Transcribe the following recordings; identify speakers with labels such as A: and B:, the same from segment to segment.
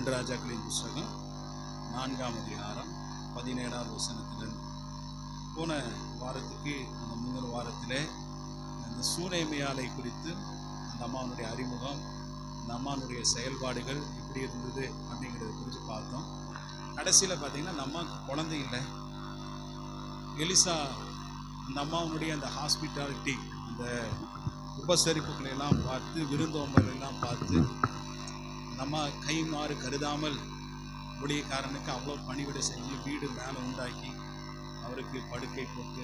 A: 2 ராஜாக்களின் புஸ்தகம் 4ஆம் அதிகாரம் 17வது வசனத்திலிருந்து. போன வாரத்துக்கு அந்த முந்தின வாரத்திலே அந்த சூனேமியாலை குறித்து அந்த அம்மாவுடைய அறிமுகம், அந்த அம்மாவுடைய செயல்பாடுகள் எப்படி இருந்தது அப்படிங்கிறத குறித்து பார்த்தோம். கடைசியில் பார்த்தீங்கன்னா அந்த அம்மாவுக்கு குழந்தை இல்லை. எலிசா அந்த அம்மாவுடைய அந்த ஹாஸ்பிட்டாலிட்டி, அந்த உபசரிப்புகளை எல்லாம் பார்த்து, விருந்தோம்பல் எல்லாம் பார்த்து, நம்ம கை மாறு கருதாமல் ஊழியக்காரனுக்கு அவ்வளோ பணிவிடை செஞ்சு வீடு மேலே உண்டாக்கி அவருக்கு படுக்கை போட்டு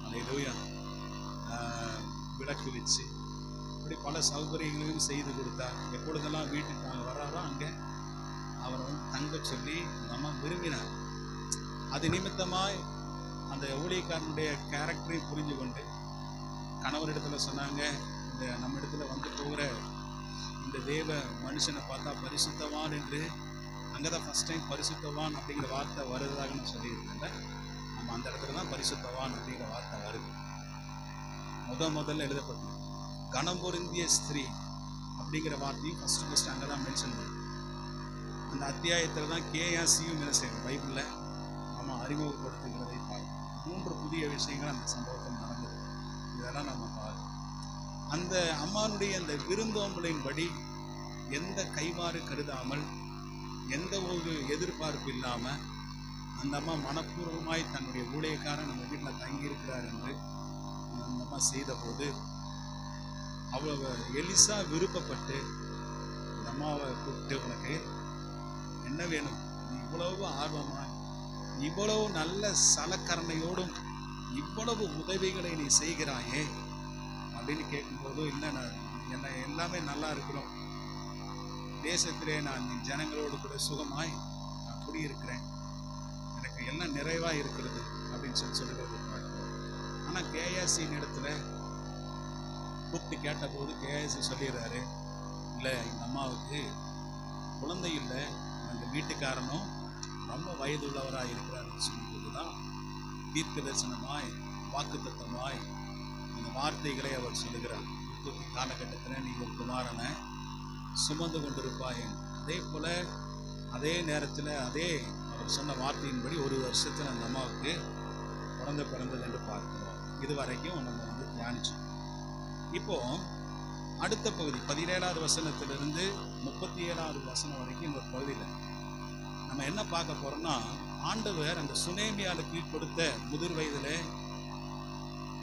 A: அல்லேலூயா விளக்கு வச்சு இப்படி பல சௌகரியங்களையும் செய்து கொடுத்தார். எப்பொழுதெல்லாம் வீட்டுக்கு நாங்கள் வராரோ அங்கே அவரை தங்க சொல்லி நம்ம விரும்பினார். அது நிமித்தமாய் அந்த ஊழியக்காரனுடைய கேரக்டரையும் புரிஞ்சு கொண்டு கணவரிடத்துல சொன்னாங்க, இந்த நம்ம இடத்துல வந்து போகிற இந்த தேவ மனுஷனை பார்த்தா பரிசுத்தவான் என்று. அங்கே தான் ஃபஸ்ட் டைம் பரிசுத்தவான் அப்படிங்கிற வார்த்தை வருவதாக நான் சொல்லியிருக்கேன்ல. நம்ம அந்த இடத்துல தான் பரிசுத்தவான் அப்படிங்கிற வார்த்தை வருது. முதல்ல எழுதப்பட்டு கணம் பொருந்திய ஸ்திரீ அப்படிங்கிற வார்த்தையும் ஃபஸ்ட்டு அங்கே தான் மென்ஷன் பண்ணுது. அந்த அத்தியாயத்தில் தான் கேஆசியும் என்ன செய்யணும் பைபிளில் நம்ம அறிமுகப்படுத்துகிறதை பார்க்கணும். 3 புதிய விஷயங்கள் அந்த சம்பவத்தில் நடந்தது. இதெல்லாம் நம்ம பார்க்கணும். அந்த அம்மானுடைய அந்த விருந்தோம்பலின்படி எந்த கைமாறு கருதாமல், எந்த ஒரு எதிர்பார்ப்பு இல்லாமல் அந்த அம்மா மனப்பூர்வமாய் தன்னுடைய ஊழியக்காரன் நம்ம வீட்டில் தங்கியிருக்கிறார் என்று அந்த அம்மா செய்த போது எலிசா விருப்பப்பட்டு அந்த அம்மாவை கூப்பிட்டு, உனக்கு என்ன வேணும், நீ இவ்வளவு ஆர்வமாய், இவ்வளவு நல்ல சலக்கரணையோடும் இவ்வளவு உதவிகளை நீ செய்கிறாயே அப்படின்னு கேட்கும்போது, இல்லை நான் என்ன எல்லாமே நல்லா இருக்கிறோம், தேசத்திலே நான் ஜனங்களோடு கூட சுகமாய் நான் குடியிருக்கிறேன், எனக்கு எல்லாம் நிறைவாக இருக்கிறது அப்படின்னு சொல்லுறது பார்க்கிறோம். ஆனால் கேஆசியின் இடத்துல கூப்பிட்டு கேட்டபோது கேஆசி சொல்லிடுறாரு, இல்லை இந்த அம்மாவுக்கு குழந்தை இல்லை, அந்த வீட்டுக்காரனும் ரொம்ப வயதுள்ளவராக இருக்கிறாருன்னு சொல்லும்போது தான் தீர்க்க தரிசனமாய் வாக்குத்தத்தமாய் அந்த வார்த்தைகளை அவர் சொல்லுகிறார். காலகட்டத்தில் நீ ஒரு குமாரனை சுமந்து கொண்டிருப்பாய். அதே போல் அதே நேரத்தில் அதே அவர் சொன்ன வார்த்தையின்படி 1 வருஷத்தில் அந்த அம்மாவுக்கு குழந்தை பிறந்தது என்று பார்க்கிறோம். இதுவரைக்கும் நம்ம வந்து தியானிச்சோம். இப்போ அடுத்த பகுதி 17வது வசனத்திலிருந்து 37வது வசனம் வரைக்கும் இந்த பகுதியில் நம்ம என்ன பார்க்க போறோம்னா, ஆண்டவர் அந்த சுனேமியாளுக்கு கொடுத்த முதிர் வயதில்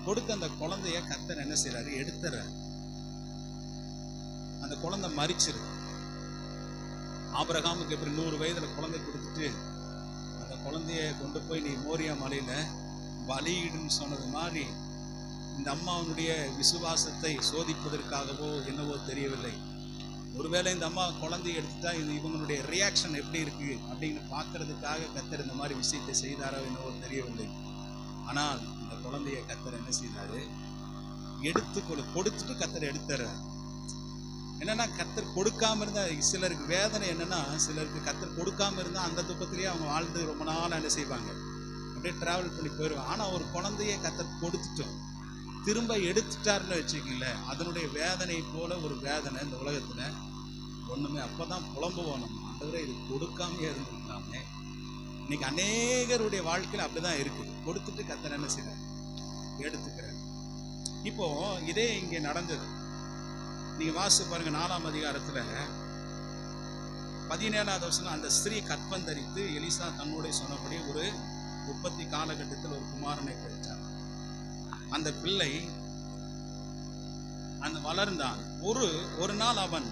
A: கொடுத்த அந்த குழந்தைய கர்த்தர் என்ன செய்யறாரு, எடுத்துறாரு. அந்த குழந்தை மரிச்சிரு. ஆபிரகாமுக்கு எப்படி 100 வயதுல குழந்தை கொடுத்துட்டு அந்த குழந்தைய கொண்டு போய் நீ மோரியா மலையில பலியிடுன்னு சொன்னது மாதிரி இந்த அம்மாவுடைய விசுவாசத்தை சோதிப்பதற்காகவோ என்னவோ தெரியவில்லை. ஒருவேளை இந்த அம்மா குழந்தைய எடுத்துட்டா இவங்களுடைய ரியாக்ஷன் எப்படி இருக்கு அப்படின்னு பார்க்கறதுக்காக கர்த்தர் இந்த மாதிரி விஷயத்தை செய்தாரோ என்னவோ தெரியவில்லை. ஆனால் இந்த குழந்தைய கர்த்தர் என்ன செய்தாரு, கொடுத்துட்டு கர்த்தர் எடுத்துறாரு. என்னன்னா, கர்த்தர் கொடுக்காம இருந்தா சிலருக்கு வேதனை என்னன்னா, சிலருக்கு கர்த்தர் கொடுக்காம இருந்தா அந்த துக்கத்திலேயே அவங்க வாழ்ந்து ரொம்ப நாள் என்ன செய்வாங்க, அப்படியே டிராவல் பண்ணி போயிடுவாங்க. ஆனா ஒரு குழந்தைய கர்த்தர் கொடுத்துட்டோம், திரும்ப எடுத்துட்டாருன்னு வச்சுக்கீங்களேன், அதனுடைய வேதனை போல ஒரு வேதனை இந்த உலகத்துல ஒண்ணுமே. அப்பதான் புலம்புவோம், நம்ம ஆண்டவரே இது கொடுக்காமையே இருந்திருக்கலாமே. இன்னைக்கு அநேகருடைய வாழ்க்கையில அப்படிதான் இருக்கு. கொடுத்துட்டு கர்த்தர் என்ன செய்யறாரு, எடுத்துக்கிறார். இப்போ இதே இங்கே நடந்தது. நீங்க வாசிச்சு பாருங்க 4ஆம் அதிகாரத்துல 17வது வசனம். அந்த ஸ்திரீ கற்பந்தரித்து எலிசா தன்னோட சொன்னபடி ஒரு உற்பத்தி காலகட்டத்தில் ஒரு குமாரனை பெற்றார். அந்த பிள்ளை அந்த வளர்ந்தான். ஒரு நாள் அவன்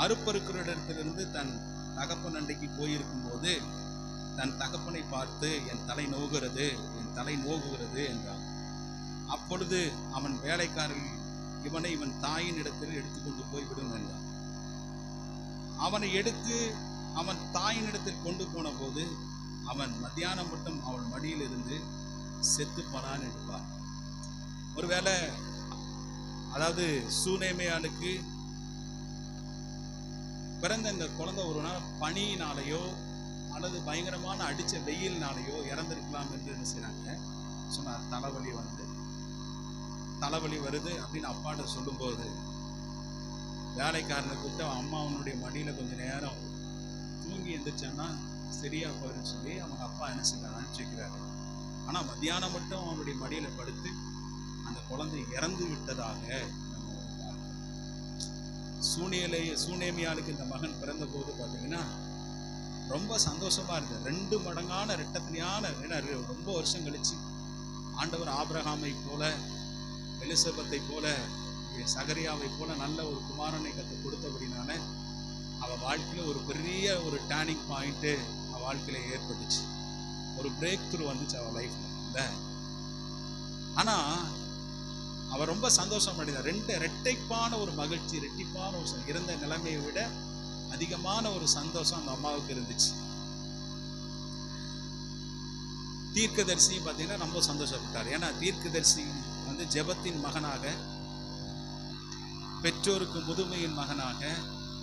A: அறுப்பறுக்கிற இடத்திலிருந்து தன் தகப்பன் அண்டைக்கு போயிருக்கும் போது தன் தகப்பனை பார்த்து, என் தலை நோகிறது, என் தலை நோகுகிறது என்றான். அப்பொழுது அவன் வேலைக்காரர்கள் இவனை இவன் தாயின் இடத்தில் எடுத்துக்கொண்டு போய் விடும் என்றான். அவனை எடுத்து அவன் தாயின் இடத்தில் கொண்டு போன போது அவன் மத்தியானம் மட்டும் அவள் மடியில் இருந்து செத்து போனான் என்று பார்த்தான். ஒருவேளை அதாவது சூனேமியாளுக்கு பிறந்த இந்த குழந்தை ஒரு நாள் பனியினாலேயோ அல்லது பயங்கரமான அடிச்ச வெயில்னாலேயோ இறந்திருக்கலாம் என்று என்ன செய்றாங்க சொன்னார். தலைவலி வருது அப்படின்னு அப்பாட்ட சொல்லும்போது வேலைக்காரனை கூப்பிட்டு அம்மா அவனுடைய மடியில் கொஞ்சம் நேரம் எந்திரிச்சான்னா சரியா போயிடும் சொல்லி அவங்க அப்பா என்ன செய்ய அனுப்பிச்சு வைக்கிறாரு. ஆனால் மத்தியானம் மட்டும் அவனுடைய மடியில் படுத்து அந்த குழந்தை இறந்து விட்டதாக சூனேமியாளுக்கு இந்த மகன் பிறந்த போது பார்த்தீங்கன்னா ரொம்ப சந்தோஷமா இருந்தது. 2 மடங்கான ரெட்டத்தினான ரொம்ப வருஷம் கழிச்சு ஆண்டவர் ஆபிரகாமை போல, எலிசபெத்தை போல, சகரியாவை போல நல்ல ஒரு குமாரனை கொடுத்தபடினால அவள் வாழ்க்கையில் ஒரு பெரிய ஒரு டேர்னிங் பாயிண்ட்டு அவள் வாழ்க்கையில் ஏற்பட்டுச்சு. ஒரு பிரேக் த்ரூ வந்துச்சு அவள் லைஃப்ல இல்லை. ஆனால் அவள் ரொம்ப சந்தோஷம் அடைந்தார். ரெட்டைப்பான ஒரு மகிழ்ச்சி, ரெட்டிப்பான ஒரு இருந்த நிலைமையை விட அதிகமான ஒரு சந்தோஷம் அந்த அம்மாவுக்கு இருந்துச்சு. தீர்க்கதரிசியும் பார்த்தீங்கன்னா ரொம்ப சந்தோஷப்பட்டார். ஏன்னா தீர்க்கதரிசி வந்து ஜெபத்தின் மகனாக, பெற்றோருக்கு முதுமையின் மகனாக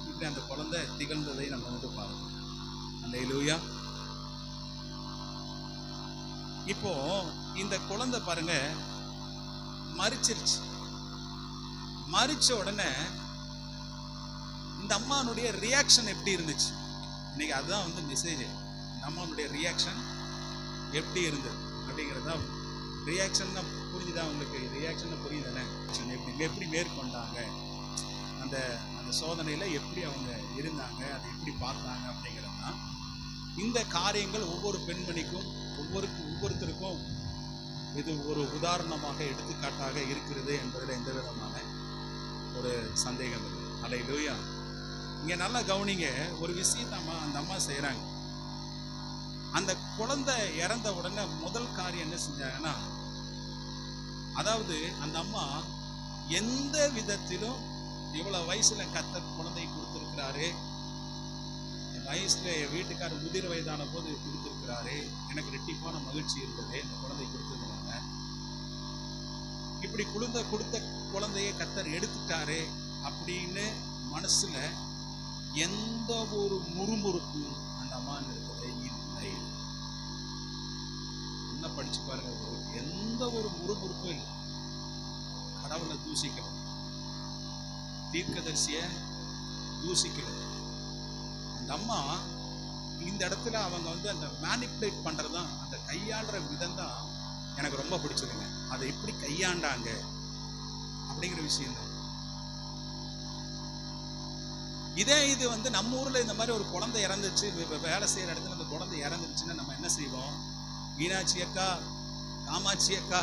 A: இப்படி அந்த குழந்தை திகழ்ந்ததை நம்ம வந்து பார்க்கணும். அல்லேலூயா. இப்போ இந்த குழந்தை பாருங்க மரிச்சிருச்சு. மரிச்ச உடனே இந்த அம்மானுடைய ரியாக்ஷன் எப்படி இருந்துச்சு? இன்னைக்கு அதுதான் வந்து மெசேஜ். இந்த அம்மானுடைய ரியாக்ஷன் எப்படி இருந்தது அப்படிங்கிறதா. ரியாக்ஷன்னா புரிஞ்சுதா உங்களுக்கு? ரியாக்ஷன் புரியுதானே? எப்படி மேற்கொண்டாங்க, அந்த அந்த சோதனையில் எப்படி அவங்க இருந்தாங்க, அதை எப்படி பார்த்தாங்க அப்படிங்கிறது தான். இந்த காரியங்கள் ஒவ்வொரு பெண்மணிக்கும் ஒவ்வொருத்தருக்கும் இது ஒரு உதாரணமாக எடுத்துக்காட்டாக இருக்கிறது என்பதில் எந்த விதமான ஒரு சந்தேகம் இல்லை. அல்லேலூயா. இங்கே நல்லா கவனிங்க, ஒரு விஷயத்தை அந்த அம்மா செய்கிறாங்க. அந்த குழந்தை இறந்த உடனே முதல் காரியம் என்ன செஞ்சாங்கன்னா, அதாவது அந்த அம்மா எந்த விதத்திலும் இவ்வளோ வயசுல கர்த்தர் குழந்தை கொடுத்துருக்கிறாரு, வயசுல என் வீட்டுக்காரர் முதிர் வயதான போது கொடுத்துருக்கிறாரு, எனக்கு ரெட்டிப்பான மகிழ்ச்சி இருந்தது இந்த குழந்தை கொடுத்ததுனால. இப்படி கொடுத்த குழந்தையை கர்த்தர் எடுத்துட்டாரு அப்படின்னு மனசுல எந்த ஒரு முறுமுறுப்பும் அந்த அம்மா இருக்கிறதே இல்லை. என்ன படிச்சு பாருங்க, எந்த ஒரு முறுமுறுப்பும் இல்லை. கடவுளை தூசிக்கல, தீர்க்கதரிசிய தூசிக்கல. அந்த அம்மா இந்த இடத்துல அவங்க வந்து அந்த மேனிப்புலேட் பண்றதுதான், அந்த கையாளுற விதம் தான் எனக்கு ரொம்ப பிடிச்சதுங்க. அதை எப்படி கையாண்டாங்க அப்படிங்கிற விஷயம் தான். இது வந்து நம்ம ஊர்ல இந்த மாதிரி ஒரு குழந்தை இறந்துச்சு, வேலை செய்யற இடத்துல அந்த குழந்தை இறந்துருச்சுன்னா நம்ம என்ன செய்வோம்? மீனாட்சி அக்கா, காமாட்சி அக்கா,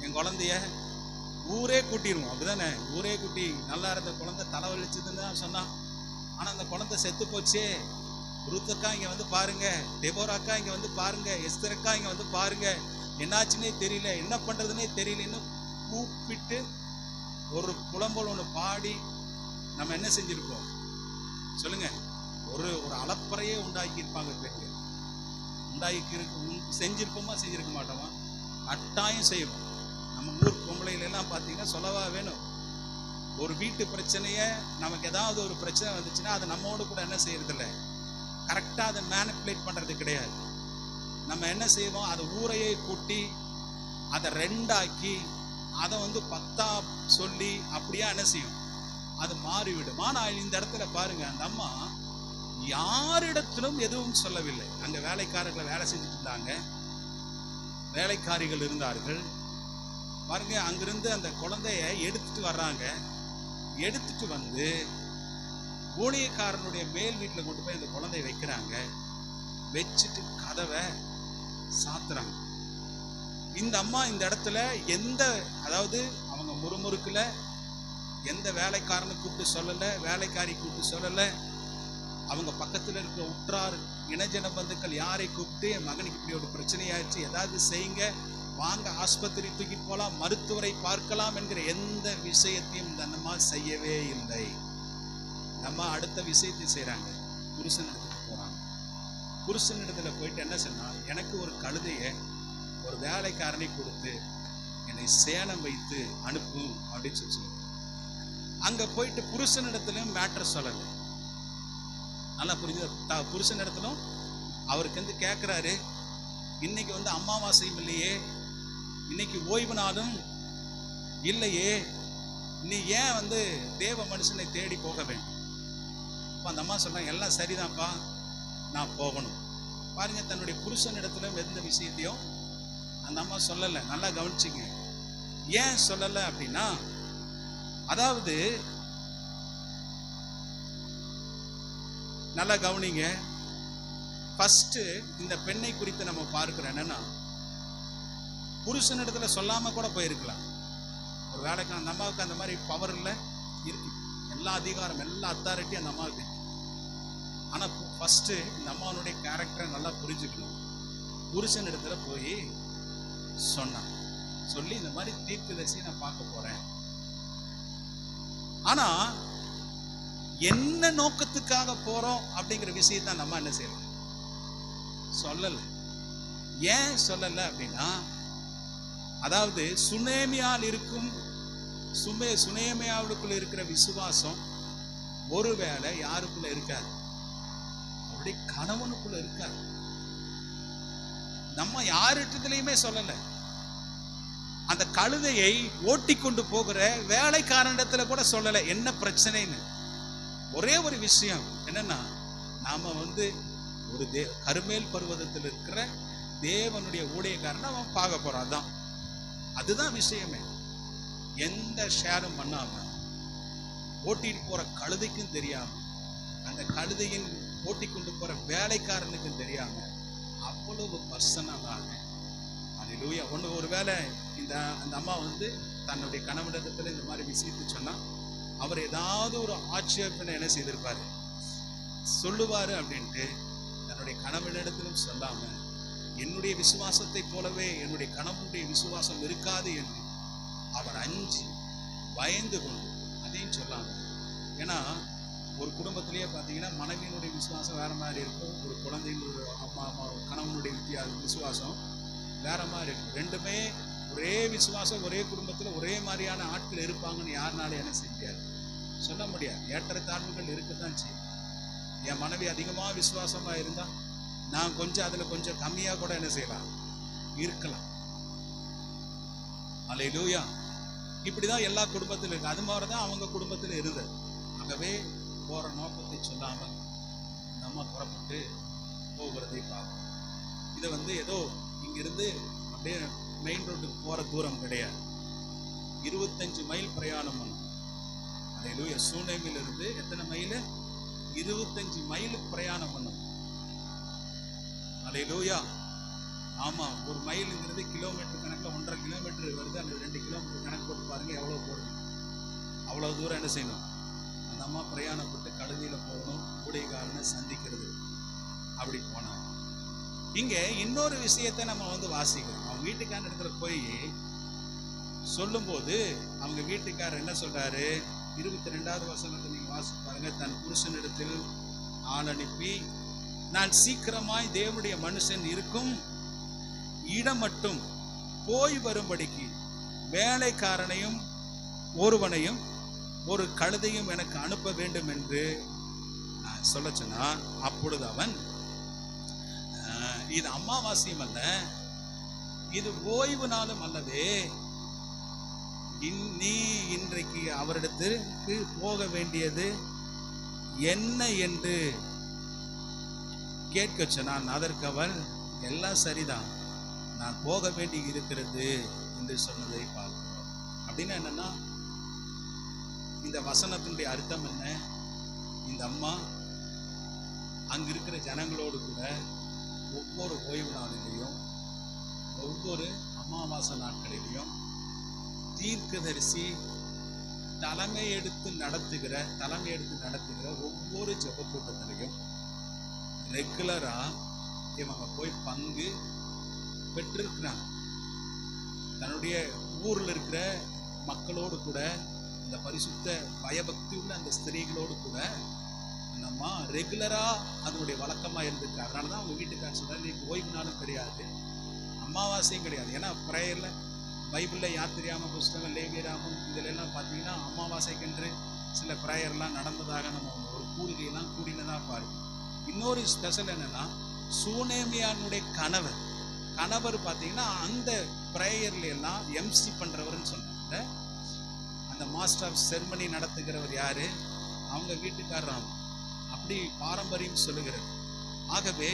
A: என் குழந்தைய ஊரே கூட்டிடுவோம். அப்படிதானே? ஊரே கூட்டி நல்லா இருந்த குழந்தை தலைவலிச்சதுன்னு தான் சொன்னான். ஆனா அந்த குழந்தை செத்து போச்சே, ருத்தக்கா இங்க வந்து பாருங்க, டெபோராக்கா இங்க வந்து பாருங்க, எஸ்தரக்கா இங்க வந்து பாருங்க, என்னாச்சுன்னே தெரியல, என்ன பண்றதுன்னே தெரியலன்னு கூப்பிட்டு ஒரு புலம்பல் ஒன்று பாடி நம்ம என்ன செஞ்சிருப்போம் சொல்லுங்க? ஒரு ஒரு அலப்பறையே உண்டாக்கி இருப்பாங்க. பேருக்கு செஞ்சிருப்போமா, செஞ்சிருக்க மாட்டோமா? கட்டாயம் செய்வோம். நம்ம ஊர் பொம்பளைகளெல்லாம் பார்த்தீங்கன்னா சொல்லவா வேணும்? ஒரு வீட்டு பிரச்சனைய, நமக்கு ஏதாவது ஒரு பிரச்சனை வந்துச்சுன்னா அதை நம்மோடு கூட என்ன செய்யறதில்ல, கரெக்டாக அதை மேனிப்புலேட் பண்ணுறது கிடையாது. நம்ம என்ன செய்வோம்? அதை ஊரையே கூட்டி அதை ரெண்டாக்கி அதை வந்து 10ஆ சொல்லி அப்படியா என்ன செய்யும்? அது மாறிவிடும். ஆனால் இந்த இடத்துல பாருங்க, அந்த அம்மா யாரிடத்திலும் எதுவும் சொல்லவில்லை. அங்க வேலைக்காரர்களை வேலை செஞ்சுட்டு இருந்தாங்க, வேலைக்காரிகள் இருந்தார்கள். பாருங்க, அங்கிருந்து அந்த குழந்தைய எடுத்துட்டு வர்றாங்க. எடுத்துட்டு வந்து ஊழியக்காரனுடைய மேல் வீட்டில் கொண்டு போய் அந்த குழந்தைய வைக்கிறாங்க. வச்சுட்டு கதவை சாத்துறாங்க. இந்த அம்மா இந்த இடத்துல அதாவது அவங்க முறுமுறுக்குல, எந்த வேலைக்காரனை கூப்பிட்டு சொல்லலை, வேலைக்காரி கூப்பிட்டு சொல்லலை, அவங்க பக்கத்தில் இருக்கிற உற்றார் இனஜன பந்துக்கள் யாரை கூப்பிட்டு என் மகனுக்கு இப்படி ஒரு பிரச்சனையாச்சு, ஏதாவது செய்யுங்க, வாங்க ஆஸ்பத்திரி தூக்கிட்டு போகலாம், மருத்துவரை பார்க்கலாம் என்கிற எந்த விஷயத்தையும் இந்த அம்மா செய்யவே இல்லை. நம்ம அடுத்த விஷயத்தை செய்கிறாங்க. புருஷனிடத்துக்கு போகிறாங்க. புருஷனிடத்துல போயிட்டு என்ன சொன்னால், எனக்கு ஒரு கழுதையை ஒரு வேலைக்காரனை கொடுத்து என்னை சேலம் வைத்து அனுப்பும் அப்படின்னு சொல்லி அங்கே போயிட்டு புருஷனிடத்துலையும் மேட்டர் சொல்லலை. நல்லா புரிஞ்சு, புருஷனிடத்திலும் அவருக்கு வந்து கேட்குறாரு, இன்னைக்கு வந்து அமாவாசையும் இல்லையே, இன்னைக்கு ஓய்வு நாளும் இல்லையே, நீ ஏன் வந்து தேவ மனுஷனை தேடி போக வேண்டும்? அப்போ அந்த அம்மா சொல்கிறாங்க, எல்லாம் சரிதான்ப்பா, நான் போகணும். பாருங்க, தன்னுடைய புருஷன் இடத்துல எந்த விஷயத்தையும் அந்த அம்மா சொல்லலை. நல்லா கவனிச்சுங்க. ஏன் சொல்லலை அப்படின்னா, அதாவது நல்லா கவனிங்க. ஃபர்ஸ்ட் இந்த பெண்ணை குறித்து நம்ம பார்க்கிறோம் என்னன்னா, புருஷனிடத்துல சொல்லாம கூட போயிருக்கலாம். ஒரு வேலைக்கு அந்த அம்மாவுக்கு அந்த மாதிரி பவர் இல்லை, இருக்கு. எல்லா அதிகாரம், எல்லா அத்தாரிட்டியும் அந்த அம்மாவுக்கு. ஆனா ஃபர்ஸ்ட் இந்த அம்மாவுடைய கேரக்டரை நல்லா புரிஞ்சுக்கணும். புருஷனிடத்துல போய் சொன்னான். சொல்லி இந்த மாதிரி தீர்க்கதரிசி நான் பார்க்க போறேன். ஆனா என்ன நோக்கத்துக்காக போறோம் அப்படிங்கிற விஷயத்த நம்ம என்ன செய்யலாம், சொல்லல. ஏன் சொல்லல அப்படின்னா, அதாவது சுனேமியால் இருக்கும் சுனேமியாவுக்குள்ள இருக்கிற விசுவாசம் ஒருவேளை யாருக்குள்ள இருக்காது, அவருடைய கணவனுக்குள்ள இருக்காது. நம்ம யாருகிட்டதுலயுமே சொல்லல. அந்த கழுதையை ஓட்டி கொண்டு போகிற வேலைக்காரனிடத்துல கூட சொல்லல என்ன பிரச்சனைன்னு. ஒரே ஒரு விஷயம் என்னன்னா, நாம ஒரு கருமேல் பர்வதத்தில் இருக்கிற தேவனுடைய ஊழியக்காரனை அவன் பார்க்க போறான். அதுதான் விஷயமே. எந்த ஷேரும் பண்ணாம, ஓட்டிட்டு போற கழுதைக்கும் தெரியாம, அந்த கழுதையின் ஓட்டி கொண்டு போற வேலைக்காரனுக்கும் தெரியாம, அவ்வளவு பர்சனலாக அல்லேலூயா. ஒருவேளை அந்த அம்மா தன்னுடைய கணவனிடத்துல இந்த மாதிரி விஷயத்தை சொன்னா, அவர் ஏதாவது ஒரு ஆட்சேபனை என்ன செய்திருப்பாரு, சொல்லுவாரு அப்படின்ட்டு தன்னுடைய கணவனிடத்திலும் சொல்லாம, என்னுடைய விசுவாசத்தை போலவே என்னுடைய கணவனுடைய விசுவாசம் இருக்காது என்று அவர் அஞ்சு பயந்து கொண்டு அதையும் சொல்லாம. ஏன்னா ஒரு குடும்பத்திலேயே பார்த்தீங்கன்னா மனைவியினுடைய விசுவாசம் வேற மாதிரி இருக்கும், ஒரு குழந்தையினுடைய அம்மா கணவனுடைய விசுவாசம் வேற மாதிரி இருக்கும். ரெண்டுமே ஒரே விசுவாசம் ஒரே குடும்பத்தில் ஒரே மாதிரியான ஆட்கள் இருப்பாங்கன்னு யாருனாலும் என்ன செய்ய சொல்ல முடியாது. ஏற்றத்தாழ்வுகள் இருக்கத்தான் செய்யும். என் மனைவி அதிகமாக விசுவாசமாக இருந்தா நான் அதில் கொஞ்சம் கம்மியாக கூட என்ன செய்யலாம், இருக்கலாம். அல்லேலூயா. இப்படிதான் எல்லா குடும்பத்திலும் இருக்கு. அது மாதிரி தான் அவங்க குடும்பத்தில் இருந்தது. ஆகவே போற நோக்கத்தை சொல்லாமல் நம்ம புறப்பட்டு போகிறதை பார்க்கணும். இதை ஏதோ இங்கிருந்து அப்படியே மெயின் ரோட்டுக்கு போற தூரம் கிடையாது. 25 மைல் பிரயாணம் பண்ணும். அல்லேலூயா. சூனேமில் இருந்து எத்தனை மைல்? 25 மைல் பிரயாணம் பண்ணும். அல்லேலூயா. ஆமா, ஒரு மைலுங்கிறது கிலோமீட்டர் கணக்கில் 1.5 கிலோமீட்டர் வருது. அந்த 2 கிலோமீட்டர் கணக்கு போட்டு பாருங்க எவ்வளவு போடுது. அவ்வளவு தூரம் என்ன செய்யணும், அந்த அம்மா பிரயாணப்பட்டு கழுதியில போகணும், ஊழியக்காரனை சந்திக்கிறது. அப்படி போனாங்க. இங்க இன்னொரு விஷயத்தை நம்ம வாசிக்கிறோம். அவங்க வீட்டுக்காரன் இடத்துல போய் சொல்லும் போது அவங்க வீட்டுக்காரர் என்ன சொல்றாரு, 22வது வசனத்தை நீங்க வாசி பாருங்க. தன் புருஷனிடத்தில் ஆள் அனுப்பி, நான் சீக்கிரமாய் தேவனுடைய மனுஷன் இருக்கும் இடம் மட்டும் போய் வரும்படிக்கு வேலைக்காரனையும் ஒருவனையும் ஒரு கழுதையும் எனக்கு அனுப்ப வேண்டும் என்று சொல்ல சொன்னான். அப்பொழுது அவன், இது அமாவாசையும் அல்ல, இது ஓய்வு நாளும் அல்லவே, நீ இன்றைக்கு அவரிடத்திற்கு போக வேண்டியது என்ன என்று கேட்க சொன்னான். அதற்கு அவள், எல்லாம் சரிதான், நான் போக வேண்டி இருக்கிறது என்று சொன்னதை பார்க்கிறோம். அப்படின்னா என்னன்னா, இந்த வசனத்தினுடைய அர்த்தம் என்ன, இந்த அம்மா அங்க இருக்கிற ஜனங்களோடு கூட ஒவ்வொரு ஓய்வு நாளிலையும் ஒவ்வொரு அமாவாசை நாட்களிலையும் தீர்க்கதரிசி தலைமை எடுத்து நடத்துகிற ஒவ்வொரு ஜெப கூட்டத்திலையும் ரெகுலரா இவங்க போய் பங்கு பெற்றிருக்கிறாங்க. தன்னுடைய ஊர்ல இருக்கிற மக்களோடு கூட, இந்த பரிசுத்த பயபக்தி உள்ள அந்த ஸ்திரீகளோடு கூட நம்ம ரெகுலரா அதனுடைய வழக்கமா இருந்திருக்கு. அதனாலதான் அவங்க வீட்டுக்காரர் சொல்றாரு, நீ ஓய்வு நாளும் கிடையாது, அமாவாசையும் கிடையாது. ஏன்னா பிரேயர்ல பைபிள்ல யாத்திரியாம புஸ்தகம், லேவியராமம் இதுல எல்லாம் பார்த்தீங்கன்னா அமாவாசைக்கென்று சில பிரேயர்லாம் நடந்ததாக நம்ம ஒரு கூடுகையெல்லாம் கூடினதா பாருங்க. இன்னொரு ஸ்பெஷல் என்னன்னா, சூனேமியானுடைய கணவர் பார்த்தீங்கன்னா அந்த பிரேயர்ல எல்லாம் எம்சி பண்றவர்னு சொன்னாங்க. அந்த மாஸ்டர் ஆஃப் செர்மனி நடத்துகிறவர் யாரு, அவங்க வீட்டுக்காரர். அப்படி பாரம்பரியம் சொல்லுகிறது. ஆகவே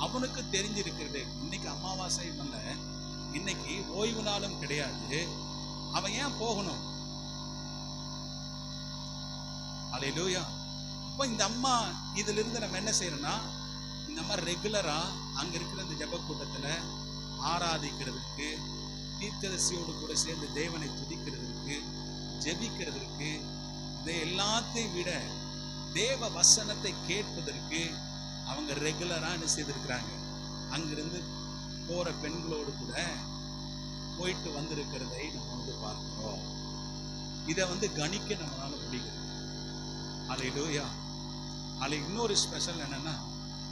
A: அவனுக்கு தெரிஞ்சிருக்கிறது, இன்னைக்கு அமாவாசை அல்ல, இன்னைக்கு ஓய்வு நாளும் கிடையாது, அவன் ஏன் போகணும்? அல்லேலூயா. அப்போ இந்த அம்மா இதுல இருந்து நம்ம என்ன செய்யறோம்னா, இந்த அம்மா ரெகுலரா அங்க இருக்கிற இந்த ஜெப கூட்டத்துல ஆராதிக்கிறதுக்கு, தீர்க்கதரிசியோடு கூட சேர்ந்து தேவனை துதிக்கிறதுக்கு, ஜெபிக்கிறதுக்கு, இதை எல்லாத்தையும் விட தேவ வசனத்தை கேட்பதற்கு அவங்க ரெகுலரா என்ன செய்திருக்கிறாங்க. அங்கிருந்து போற பெண்களோடு கூட போயிட்டு வந்திருக்கிறதை நம்ம பார்க்கிறோம். இதை கணிக்க நம்மளால முடிகிறது. அல்லேலூயா. அதுல இன்னொரு ஸ்பெஷல் என்னன்னா,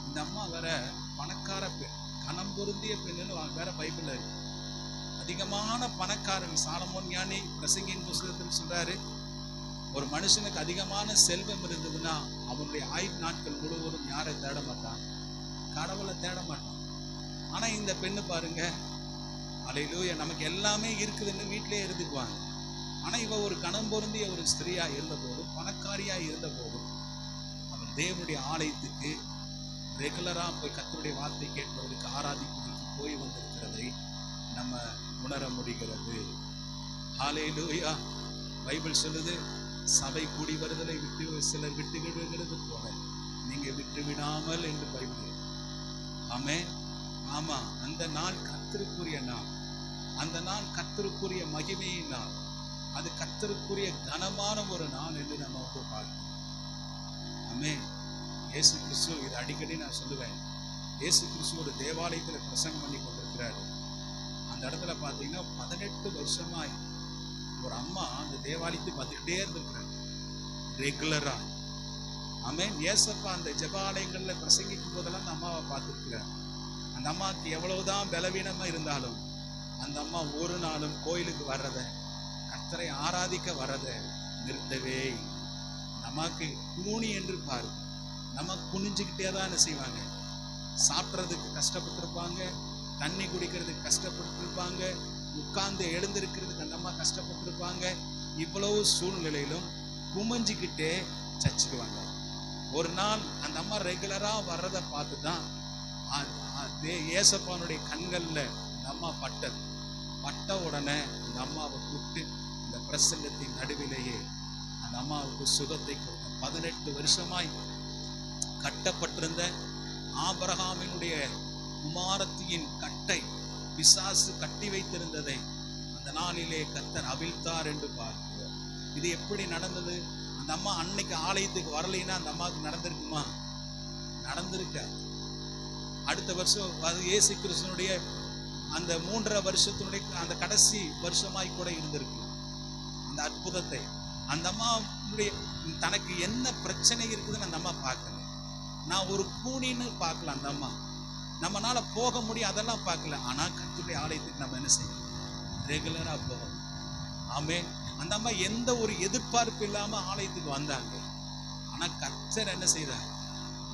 A: இந்த அம்மா வேற பணக்கார பெண், கணம் பொருந்திய பெண்ணுன்னு வேற பைபிள்ல இருக்கு. அதிகமான பணக்காரன். சாலமோன் ஞானி பிரசங்கியின் புத்தகத்தில் சொல்றாரு, ஒரு மனுஷனுக்கு அதிகமான செல்வம் இருந்ததுன்னா அவனுடைய ஆயுள் நாட்கள் முழுவதும் யாரை தேட மாட்டான்? கடவுளை தேட மாட்டான். ஆனா இந்த பெண்ணு பாருங்க, அல்லேலூயா, நமக்கு எல்லாமே இருக்குதுன்னு வீட்டிலே இருந்துக்குவாங்க. ஆனா இவ ஒரு கணம் பொருந்திய ஒரு ஸ்திரீயா இருந்த போதும், பணக்காரியா இருந்த போதும், அவள் தேவனுடைய ஆலயத்துக்கு ரெகுலரா போய் கர்த்தருடைய வார்த்தை கேட்பதற்கு, ஆராதிப்பதற்கு போய் வந்திருக்கிறதை நம்ம உணர முடிகிறது. ஹல்லேலூயா. பைபிள் சொல்லுது, சபை கூடி வருதலை விட்டு சிலர் விட்டு விடுகிறது போல நீங்க விட்டு விடாமல் என்று பைபிள். ஆமென். ஆமா, அந்த நாள் கர்த்தருக்குரிய நாள், அந்த நாள் கர்த்தருக்குரிய மகிமையின் நாள், அது கர்த்தருக்குரிய கனமான ஒரு நாள் என்று நம்ம பார்க்கிறோம். ஆமென். இயேசு கிறிஸ்து, இது அடிக்கடி நான் சொல்லுவேன், இயேசு கிறிஸ்து ஒரு தேவாலயத்தில் பிரசங்கம் பண்ணி கொண்டிருக்கிறாரு. அந்த இடத்துல பார்த்தீங்கன்னா 18 வருஷமாய் ஒரு அம்மா அந்த தேவாலயத்துக்கு வந்துக்கிட்டே இருந்திருக்கிறாங்க ரெகுலரா. ஆமென். ஏசப்பா அந்த ஜெபாலயங்கள்ல பிரசங்கிக்கும் போதெல்லாம் அந்த அம்மாவை பார்த்துருக்கிறார். அந்த அம்மாவுக்கு எவ்வளவுதான் பலவீனமா இருந்தாலும் அந்த அம்மா ஒரு நாளும் கோயிலுக்கு வர்றத, கர்த்தரை ஆராதிக்க வர்றத நிறுத்தவே. நமக்கு கூணி என்று பாரு, நம்ம குனிஞ்சுக்கிட்டே தான் என்ன செய்வாங்க, சாப்பிட்றதுக்கு கஷ்டப்பட்டிருப்பாங்க, தண்ணி குடிக்கிறதுக்கு கஷ்டப்பட்டிருப்பாங்க, உட்கார்ந்து எழுந்திருக்கிறதுக்கு அந்த அம்மா கஷ்டப்பட்டிருப்பாங்க. இவ்வளவு சூழ்நிலையிலும் குமிஞ்சிக்கிட்டே சர்ச்சுக்கு வந்தாங்க. ஒரு நாள் அந்த அம்மா ரெகுலரா வர்றதை பார்த்து தான் ஏசப்பானுடைய கண்கள்ல இந்த அம்மா பட்ட உடனே இந்த அம்மாவை கூப்பிட்டு இந்த பிரசங்கத்தின் நடுவிலேயே அந்த அம்மாவுக்கு சுகத்தை கொடுத்த. 18 வருஷமாய் கட்டப்பட்டிருந்த ஆபிரகாமினுடைய குமாரத்தியின் கட்டை பிசாசு கட்டி வைத்திருந்ததை அந்த நாளிலே கர்த்தர் அவிழ்த்தார் என்று பார்க்கிறோம். இது எப்படி நடந்தது? அந்த அம்மா அன்னைக்கு ஆலயத்துக்கு வரலைன்னா அந்த அம்மாவுக்கு நடந்திருக்குமா? நடந்திருக்காது. அடுத்த வருஷம் இயேசு கிறிஸ்துனுடைய அந்த 3.5 வருஷத்தினுடைய அந்த கடைசி வருஷமாய் கூட இருந்திருக்கு. அந்த அற்புதத்தை அந்த அம்மாவுடைய தனக்கு என்ன பிரச்சனை இருக்குதுன்னு அந்த அம்மா பார்க்கல. நான் ஒரு கூனின்னு பார்க்கல அந்த அம்மா, நம்மளால போக முடியும் அதெல்லாம் பார்க்கல. ஆனா கர்த்தருடைய ஆலயத்துக்கு நம்ம என்ன செய்யணும்? ரெகுலரா போகணும். ஆமென். அந்த அம்மா எந்த ஒரு எதிர்பார்ப்பு இல்லாம ஆலயத்துக்கு வந்தாங்க. ஆனா கர்த்தர் என்ன செய்தார்?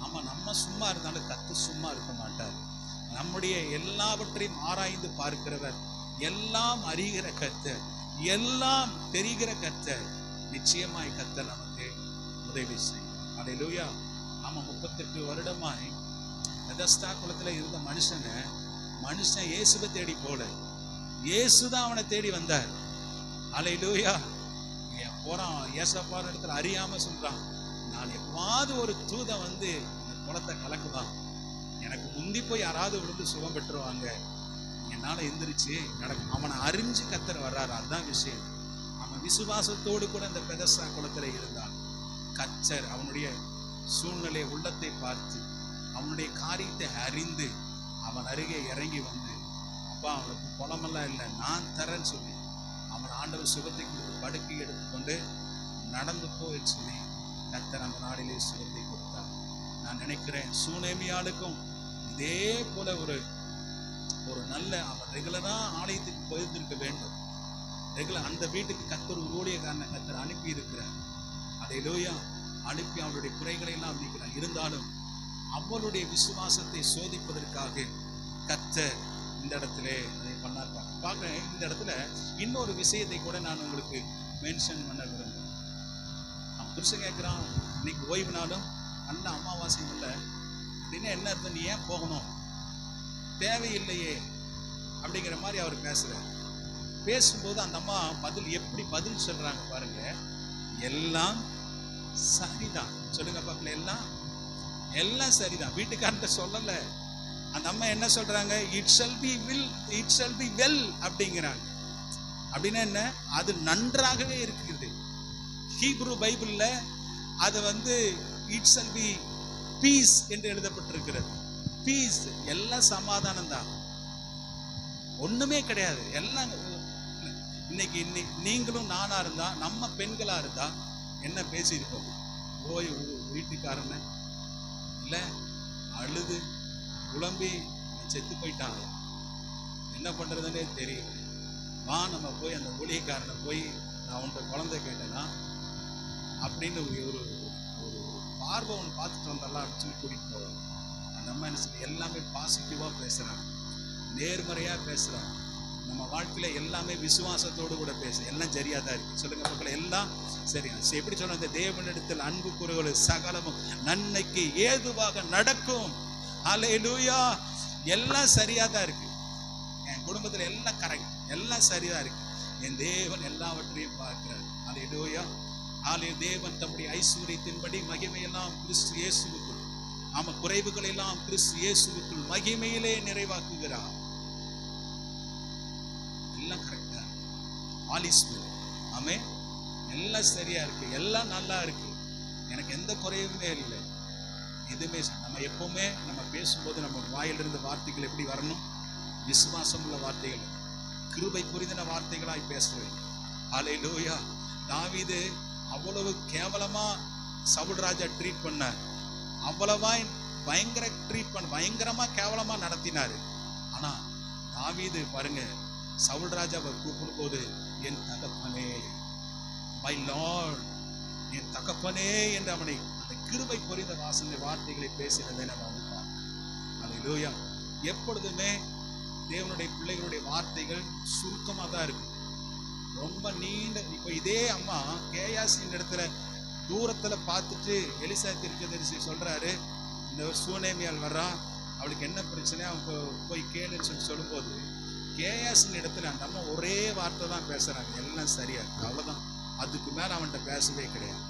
A: ஆமா, நம்ம சும்மா இருந்தாலும் கர்த்தர் சும்மா இருக்க மாட்டார். நம்முடைய எல்லாவற்றையும் ஆராய்ந்து பார்க்கிறவர், எல்லாம் அறிகிற கர்த்தர், எல்லாம் தெரிகிற கர்த்தர். நிச்சயமாய் கர்த்தர் நமக்கு உதவி செய்யும். அல்லேலூயா. ஆமா, 38 வருடமாய் பெதஸ்தா குளத்துல இருந்த மனுஷன் இயேசுவை தேடி போல, இயேசுதான் அவனை தேடி வந்தார். அல்லேலூயா. போறான் ஏசப்பா இடத்துல அறியாம சொல்றான், நான் எப்பாவது ஒரு தூதன் வந்து இந்த குளத்தை கலக்குதான், எனக்கு முந்தி போய் யாராவது விழுந்து சுகம் பெற்றுருவாங்க, என்னால எந்திரிச்சு நடக்கும். அவனை அறிஞ்சு கர்த்தர் வர்றாரு. அதுதான் விஷயம். அவன் விசுவாசத்தோடு கூட இந்த பெதஸ்தா குளத்துல இருந்தான். கர்த்தர் அவனுடைய சூழ்நிலை உள்ளத்தை பார்த்து அவனுடைய காரியத்தை அறிந்து அவன் அருகே இறங்கி வந்து, அப்பா அவனுக்கு குளமெல்லாம் இல்லை, நான் தரேன்னு சொல்லி அவன் ஆண்டவர் சுகத்தை கொடுத்து படுக்கை எடுத்துக்கொண்டு நடந்து போய் சொல்லி கர்த்தர் அந்த நாளிலே சுகத்தை கொடுத்தார். நான் நினைக்கிறேன் சூனேமியாளுக்கும் இதே போல ஒரு நல்ல, அவன் ரெகுலரா ஆலயத்துக்கு போயிருந்திருக்க வேண்டும். ரெகுலர் அந்த வீட்டுக்கு கர்த்தர் ஒரு ஊழியக்காரனை கர்த்தர் அனுப்பி இருக்கிறார். அல்லேலூயா. அனுப்பி அவளுடைய குறைகளை எல்லாம் நீக்கிறார். இருந்தாலும் அவளுடைய விசுவாசத்தை சோதிப்பதற்காக கர்த்தர் இந்த இடத்துல அதை பண்ணார். பார்க்க இந்த இடத்துல இன்னொரு விஷயத்தை கூட நான் உங்களுக்கு மென்ஷன் பண்ண விரும்புகிறேன். அவன் புருஷன் கேட்குறான், இன்னைக்கு ஓய்வு நாளும் நல்ல அமாவாசை இல்லை, அப்படின்னு என்ன அர்த்தம், நீ ஏன் போகணும், தேவையில்லையே அப்படிங்கிற மாதிரி அவர் பேசுறாரு. பேசும்போது அந்த அம்மா எப்படி பதில் சொல்றாங்க பாருங்க, எல்லாம் சரிதான். சொல்லுங்க பாக்கல, எல்லாம் சரிதான். வீட்டுக்காரன்ட்ட சொல்லல. அந்த அம்மா என்ன சொல்றாங்க, இட் ஷல் பி வெல் அப்படிங்கிறாங்க. அப்படின்னா என்ன, அது நன்றாகவே இருக்கிறது. ஹீப்ரு பைபிள்ல அது இட் ஷல் பி பீஸ் என்று எழுதப்பட்டிருக்கிறது. பீஸ், எல்லாம் சமாதானம் தான், ஒண்ணுமே கிடையாது. எல்லாம் இன்னைக்கு நீங்களும் நானா இருந்தா, நம்ம பெண்களா இருந்தா என்ன பேசியிருப்போம், ஓய் வீட்டுக்காரன இல்ல அழுது குழம்பி செத்து போயிட்டாங்க, என்ன பண்றதுன்னே தெரியல, வா நம்ம போய் அந்த ஊழியக்காரனை போய் நான் உன்ட்ட குழந்தை கேட்டேன்னா அப்படின்னு ஒரு பார்வை ஒன்று பார்த்துட்டு வந்தரலாம் அப்படின்னு சொல்லி கூட்டிகிட்டு போவாங்க. அந்த அம்மா என்ன சொல்லி எல்லாமே பாசிட்டிவாக பேசுகிறாங்க, நேர்மறையாக பேசுகிறாங்க. நம்ம வாழ்க்கையில் எல்லாமே விசுவாசத்தோடு கூட எல்லாம் சரியாக தான் இருக்குது. சொல்லுங்க மக்கள், எல்லாம் சரி. எப்படி சொன்ன, இந்த தேவனிடத்தில் அன்பு கூறுவது சகலமும் நன்மைக்கு ஏதுவாக நடக்கும். அல்லேலூயா. எல்லாம் சரியாக தான் இருக்குது. என் குடும்பத்தில் எல்லாம் கரெக்ட், எல்லாம் சரியாக இருக்குது. என் தேவன் எல்லாவற்றையும் பார்க்கிறார். அல்லேலூயா. தேவன் தம்முடைய ஐஸ்வரியத்தின்படி மகிமையெல்லாம் கிறிஸ்து இயேசுவுக்குள், குறைவுகளை எல்லாம் கிறிஸ்து இயேசுவுக்குள் மகிமையிலே நிறைவாக்குகிறார். எல்லாம் கரெக்டா, ஆமே, எல்லாம் சரியா இருக்கு, எல்லாம் நல்லா இருக்கு, எனக்கு எந்த குறையுமே இல்லை, எதுவுமே. நம்ம எப்பவுமே நம்ம பேசும்போது நம்ம வாயிலிருந்து வார்த்தைகள் எப்படி வரணும், விசுவாசம் உள்ள வார்த்தைகள், கிருபை புரிந்தின வார்த்தைகளாய் பேசுவேன். அல்லேலூயா. தாவீது அவ்வளவு கேவலமா சவுல் ராஜா ட்ரீட் பண்ணார், அவ்வளவா பயங்கரமா கேவலமா நடத்தினாரு. ஆனா தாவீது பாருங்க, சவுல் ராஜாவை கூப்பிடும் போது என் தகப்பனே, மை லார்ட், என் தகப்பனே என்று அவனை அந்த கிருபை பொறிந்த வார்த்தைகளை பேசினதை நம்ம பார்க்கிறோம். அல்லேலூயா. எப்பொழுதுமே தேவனுடைய பிள்ளைகளுடைய வார்த்தைகள் சுருக்கமாக தான் இருக்கும், ரொம்ப நீண்ட. இப்போ இதே அம்மா கேயாசின் இடத்துல தூரத்துல பார்த்துட்டு எலிசா தீர்க்கதரிசி சொல்றாரு, இந்த சூனேமியால் வர்றான், அவளுக்கு என்ன பிரச்சனை, அவன் போய் கேளுன்னு சொல்லும்போது கேயாசின் இடத்துல அந்த அம்மா ஒரே வார்த்தை தான் பேசுறாங்க, எல்லாம் சரியா இருக்கு, அவ்வளவுதான். அதுக்கு மேல அவன்கிட்ட பேசவே கிடையாது.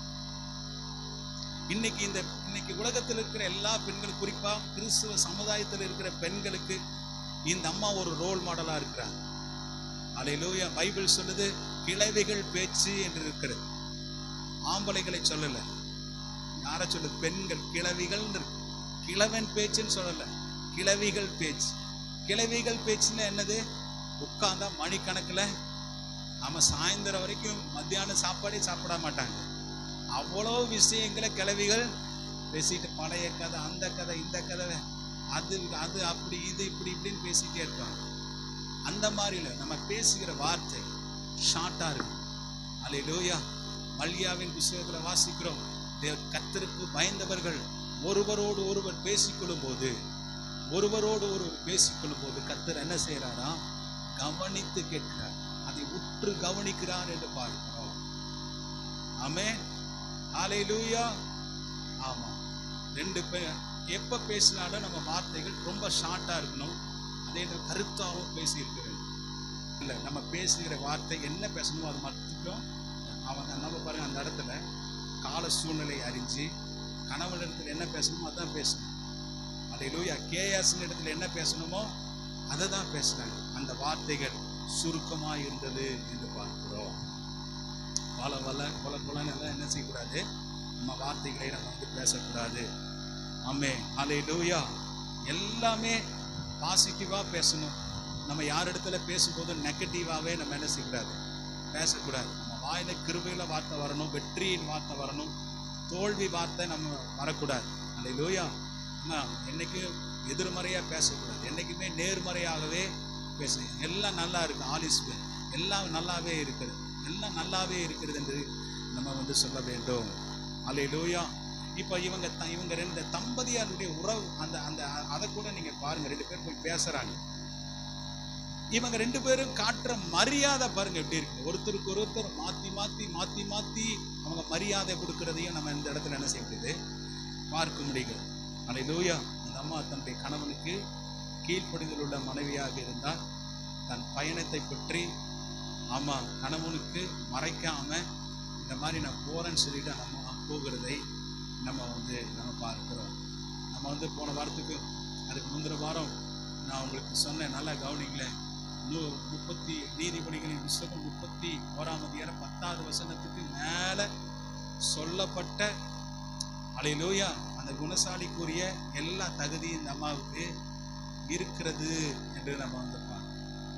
A: இன்னைக்கு உலகத்தில் இருக்கிற எல்லா பெண்களும், குறிப்பா கிறிஸ்துவ சமுதாயத்தில் இருக்கிற பெண்களுக்கு இந்த அம்மா ஒரு ரோல் மாடலா இருக்கிறாங்க. அல்லேலூயா. பைபிள் சொல்லுது கிழவிகள் பேச்சு என்று இருக்கிறது. ஆம்பளைகளை சொல்லல, யார சொல்லுது, பெண்கள் கிழவிகள். கிழவன் பேச்சுன்னு சொல்லல, கிழவிகள் பேச்சு. கிழவிகள் பேச்சுன்னா என்னது, உட்கார்ந்தா மணிக்கணக்கில் நம்ம சாயந்தரம் வரைக்கும் மத்தியானம் சாப்பாடே சாப்பிட மாட்டாங்க, அவ்வளோ விஷயங்களை கிழவிகள் பேசிட்டு, பழைய கதை, அந்த கதை, இந்த கதை, அது அப்படி, இது இப்படி இப்படின்னு பேசிட்டே இருக்காங்க. அந்த மாதிரில நம்ம பேசுகிற வார்த்தை ஷார்ட்டா இருக்கு. அல்லேலூயா. மல்கியாவின் புத்தகத்தில் வாசிக்கிறோம், கர்த்தருக்கு பயந்தவர்கள் ஒருவரோடு ஒருவர் பேசிக்கொள்ளும் போது கர்த்தர் என்ன செய்யறாரா, கவனித்து கேட்கிறார், அதை உற்று கவனிக்கிறார் என்று பார்க்கிறோம். ஆமென். அல்லேலூயா. ஆமா, ரெண்டு பேர் எப்ப பேசினாலும் நம்ம வார்த்தைகள் ரொம்ப ஷார்ட்டா இருக்கணும், அதே கருத்தாகவும் பேசி இருக்கிறது இல்லை. நம்ம பேசுகிற வார்த்தை என்ன பேசணுமோ அது மட்டும். நம்ம பாருங்க, அந்த இடத்துல கால சூழ்நிலை அறிஞ்சு கணவனிடத்தில் என்ன பேசணுமோ அதான் பேசணும். அல்லேலூயா. கேயாசின் இடத்துல என்ன பேசணுமோ அதை தான் பேசுறாங்க. அந்த வார்த்தைகள் சுருக்கமா இருந்தது என்று பார்க்கிறோம். கொலன்னு என்ன செய்யக்கூடாது, நம்ம வார்த்தைகளை நம்ம பேசக்கூடாது. ஆமென். அல்லேலூயா. எல்லாமே பாசிட்டிவா பேசணும். நம்ம யார் இடத்துல பேசும்போது நெகட்டிவாவே நம்ம என்ன செய்யக்கூடாது, பேசக்கூடாது. நம்ம வாயில கிருபையில வார்த்தை வரணும், வெற்றியின் வார்த்தை வரணும், தோல்வி வார்த்தை நம்ம வரக்கூடாது. அல்லேலூயா. என்னைக்கும் எதிர்மறையா பேசக்கூடாது, என்னைக்குமே நேர்மறையாகவே பேசணும். எல்லாம் நல்லா இருக்கு, ஆலிஸ்வே, எல்லாம் நல்லாவே இருக்கிறது என்று நம்ம சொல்ல வேண்டும். அல்லேலூயா. இப்போ இவங்க ரெண்டு தம்பதியாருடைய உறவு, அதை கூட நீங்க பாருங்க, ரெண்டு பேரும் போய் பேசுறாங்க. இவங்க ரெண்டு பேரும் காட்டுற மரியாதை பாருங்க எப்படி இருக்கு. ஒருத்தருக்கு ஒருத்தர் மாத்தி அவங்க மரியாதை கொடுக்கறதையும் நம்ம இந்த இடத்துல என்ன செய்ய முடியுது, பார்க்க முடியுது. அல்லேலூயா. அந்த அம்மா தன்னுடைய கணவனுக்கு கீழ்ப்படிதல் உள்ள மனைவியாக இருந்தால் தன் பயணத்தை பற்றி கணவனுக்கு மறைக்காம இந்த மாதிரி நான் போறேன்னு சொல்லிட்டு நம்ம போகிறதை நம்ம பார்க்கிறோம். நம்ம போன வாரத்துக்கு அதுக்கு முந்தின வாரம் நான் உங்களுக்கு சொன்னேன், நல்லா கவனிங்களேன். 30 நீதிபதிகளின் புத்தகம் 31ஆம் அதிகாரம் 10வது வசனத்துக்கு மேல சொல்லப்பட்ட அல்லேலூயா அந்த குணசாலிக்குரிய எல்லா தகுதியும் இந்த அம்மாவுக்கு இருக்கிறது என்று நம்ம பார்க்கிறோம்.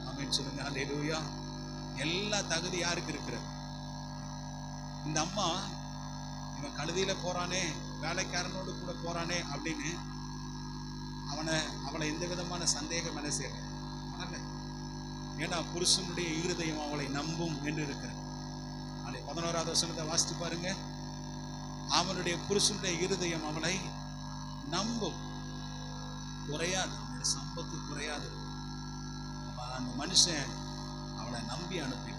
A: ஆமென் சொல்லுங்க. அல்லேலூயா. எல்லா தகுதி யாருக்கு இருக்கிறது? இந்த அம்மா இவன் கழுதியில போறானே, வேலைக்காரனோடு கூட போறானே அப்படின்னு அவளை எந்த விதமான சந்தேகம் என்ன செய்யல. ஏன்னா புருஷனுடைய இருதயம் அவளை நம்பும் என்று இருக்கிறது. 11வது வசனத்தை வாசித்து பாருங்க. அவனுடைய புருஷனுடைய இருதயம் அவளை நம்பும், குறையாது, சம்பத்து குறையாது. அந்த மனுஷன் அவளை நம்பி அனுப்பி,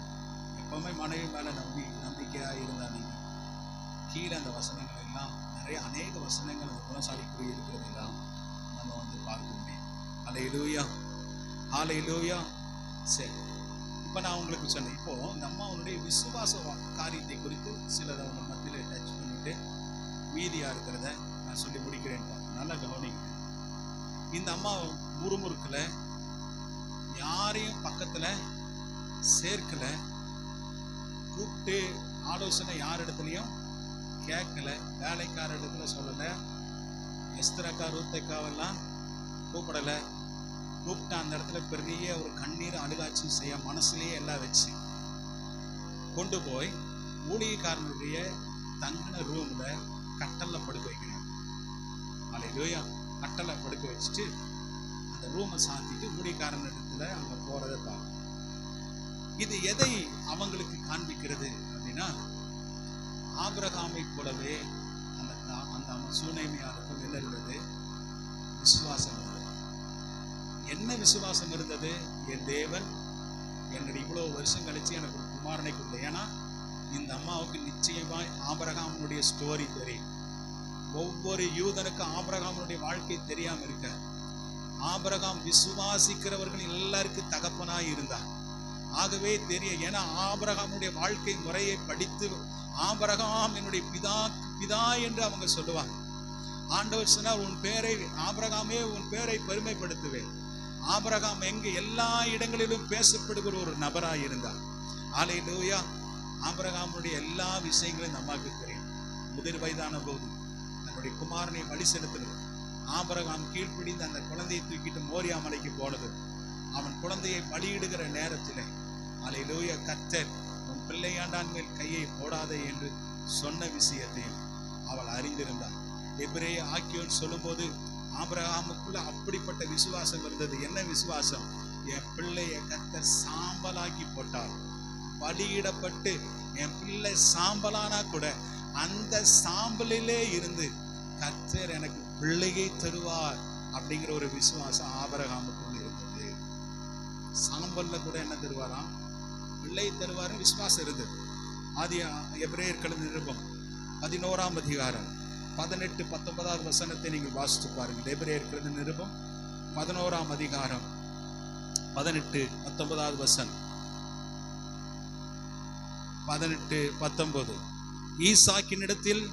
A: எப்பவுமே மனைவி மேல நம்பிக்கையா இருந்தா நீங்க கீழே அந்த வசனங்கள் எல்லாம் நிறைய அநேக வசனங்கள் அந்த குணசாலிக்குரிய இருக்கிறது எல்லாம் நம்ம பார்க்கணுமே. அல்லேலூயா, அல்லேலூயா. சரி, இப்போ நான் உங்களுக்கு சொன்னேன். இப்போ இந்த அம்மாவுடைய விசுவாச காரியத்தை குறித்து சிலதை அவங்க மத்தியில் டச் பண்ணிட்டு மீதியா இருக்கிறத நான் சொல்லி முடிக்கிறேன். நல்லா கவனிங்க. இந்த அம்மா முறுமுறுக்கல, யாரையும் பக்கத்துல சேர்க்கல, கூப்பிட்டு ஆலோசனை யார் இடத்துலையும் கேட்கல, வேலைக்கார இடத்துல சொல்லல, எஸ்தரக்கா ரூத்தைக்காவெல்லாம் கூப்பிடலை. கூப்பிட்டு அந்த இடத்துல பெரிய ஒரு கண்ணீர் அழுகாட்சி செய்ய மனசுலேயே எல்லாம் வச்சு கொண்டு போய் ஊழியக்காரனுடைய தங்கின ரூம்ல கட்டல்ல படுக்க வைக்கிறாங்க. அல்லேலூயா. கட்டல்ல படுக்க வச்சுட்டு அந்த ரூமை சாத்திட்டு ஊழியக்காரன் இடத்துல அங்க போறதை பார்க்கணும். இது எதை அவங்களுக்கு காண்பிக்கிறது அப்படின்னா, ஆபிரகாமை போலவே அந்த சூனேமியாருக்கும் என்ன இருந்தது? விசுவாசம். என்ன விசுவாசம் இருந்தது? என் தேவன் என்னுடைய இவ்வளவு வருஷம் கழிச்சு எனக்கு ஒரு குமாரனை கொடுத்த. ஏன்னா இந்த அம்மாவுக்கு நிச்சயமாய் ஆபிரகாமுடைய ஸ்டோரி தெரியும். ஒவ்வொரு யூதனுக்கும் ஆபிரகாமுடைய வாழ்க்கை தெரியாம இருக்க. ஆபிரகாம் விசுவாசிக்கிறவர்கள் எல்லாருக்கும் தகப்பனாய் இருந்தார். ஆகவே தெரியும். ஏன்னா ஆபிரகாமுடைய வாழ்க்கை முறையை படித்து ஆபிரகாம் என்னுடைய பிதா என்று அவங்க சொல்லுவாங்க. ஆண்டவர் சொன்னார், உன் பேரை ஆபிரகாமே உன் பேரை பெருமைப்படுத்துவேன். ஆபிரகாம் எங்க எல்லா இடங்களிலும் பேசப்படுகிற ஒரு நபராய் இருந்தார். அல்லேலூயா. ஆபிரகாமுடைய எல்லா விஷயங்களும் நமக்கு தெரியும். முதிர் வயதான போது தன்னுடைய குமாரனை பலி செலுத்தினது, ஆபிரகாம் கீழ்ப்பிடிந்து அந்த குழந்தையை தூக்கிட்டு மோரியா மலைக்கு போனது, அவன் குழந்தையை பலியிடுகிற நேரத்தில் அல்லேலூயா கர்த்தர் உன் பிள்ளையாண்டான் மேல் கையை போடாதே என்று சொன்ன விஷயத்தையும் அவள் அறிந்திருந்தாள். எபிரேய ஆக்கியோன் சொல்லும்போது ஆபிரகாமுக்குள்ள அப்படிப்பட்ட விசுவாசம் இருந்தது. என்ன விசுவாசம்? என் பிள்ளைய கர்த்தர் சாம்பலாக்கி போட்டார். பலியிடப்பட்டு என் பிள்ளை சாம்பலானா கூட அந்த சாம்பலிலே இருந்து கர்த்தர் எனக்கு பிள்ளையை தருவார் அப்படிங்கிற ஒரு விசுவாசம் ஆபிரகாமுக்குள்ள இருந்தது. சாம்பல்ல கூட என்ன தருவாராம்? பிள்ளை தருவார் விசுவாசம் இருந்தது. ஆதி எபிரேயர் நிருபம் 11ஆம் அதிகாரம் 18, 19வது வசனத்தை நீங்கள் வாசித்து பாருங்கள். எபிரேயர் நிருபம் 11ஆம் அதிகாரம் 18, 19வது வசனம். 18, 19. ஈசாக்கினிடத்தில்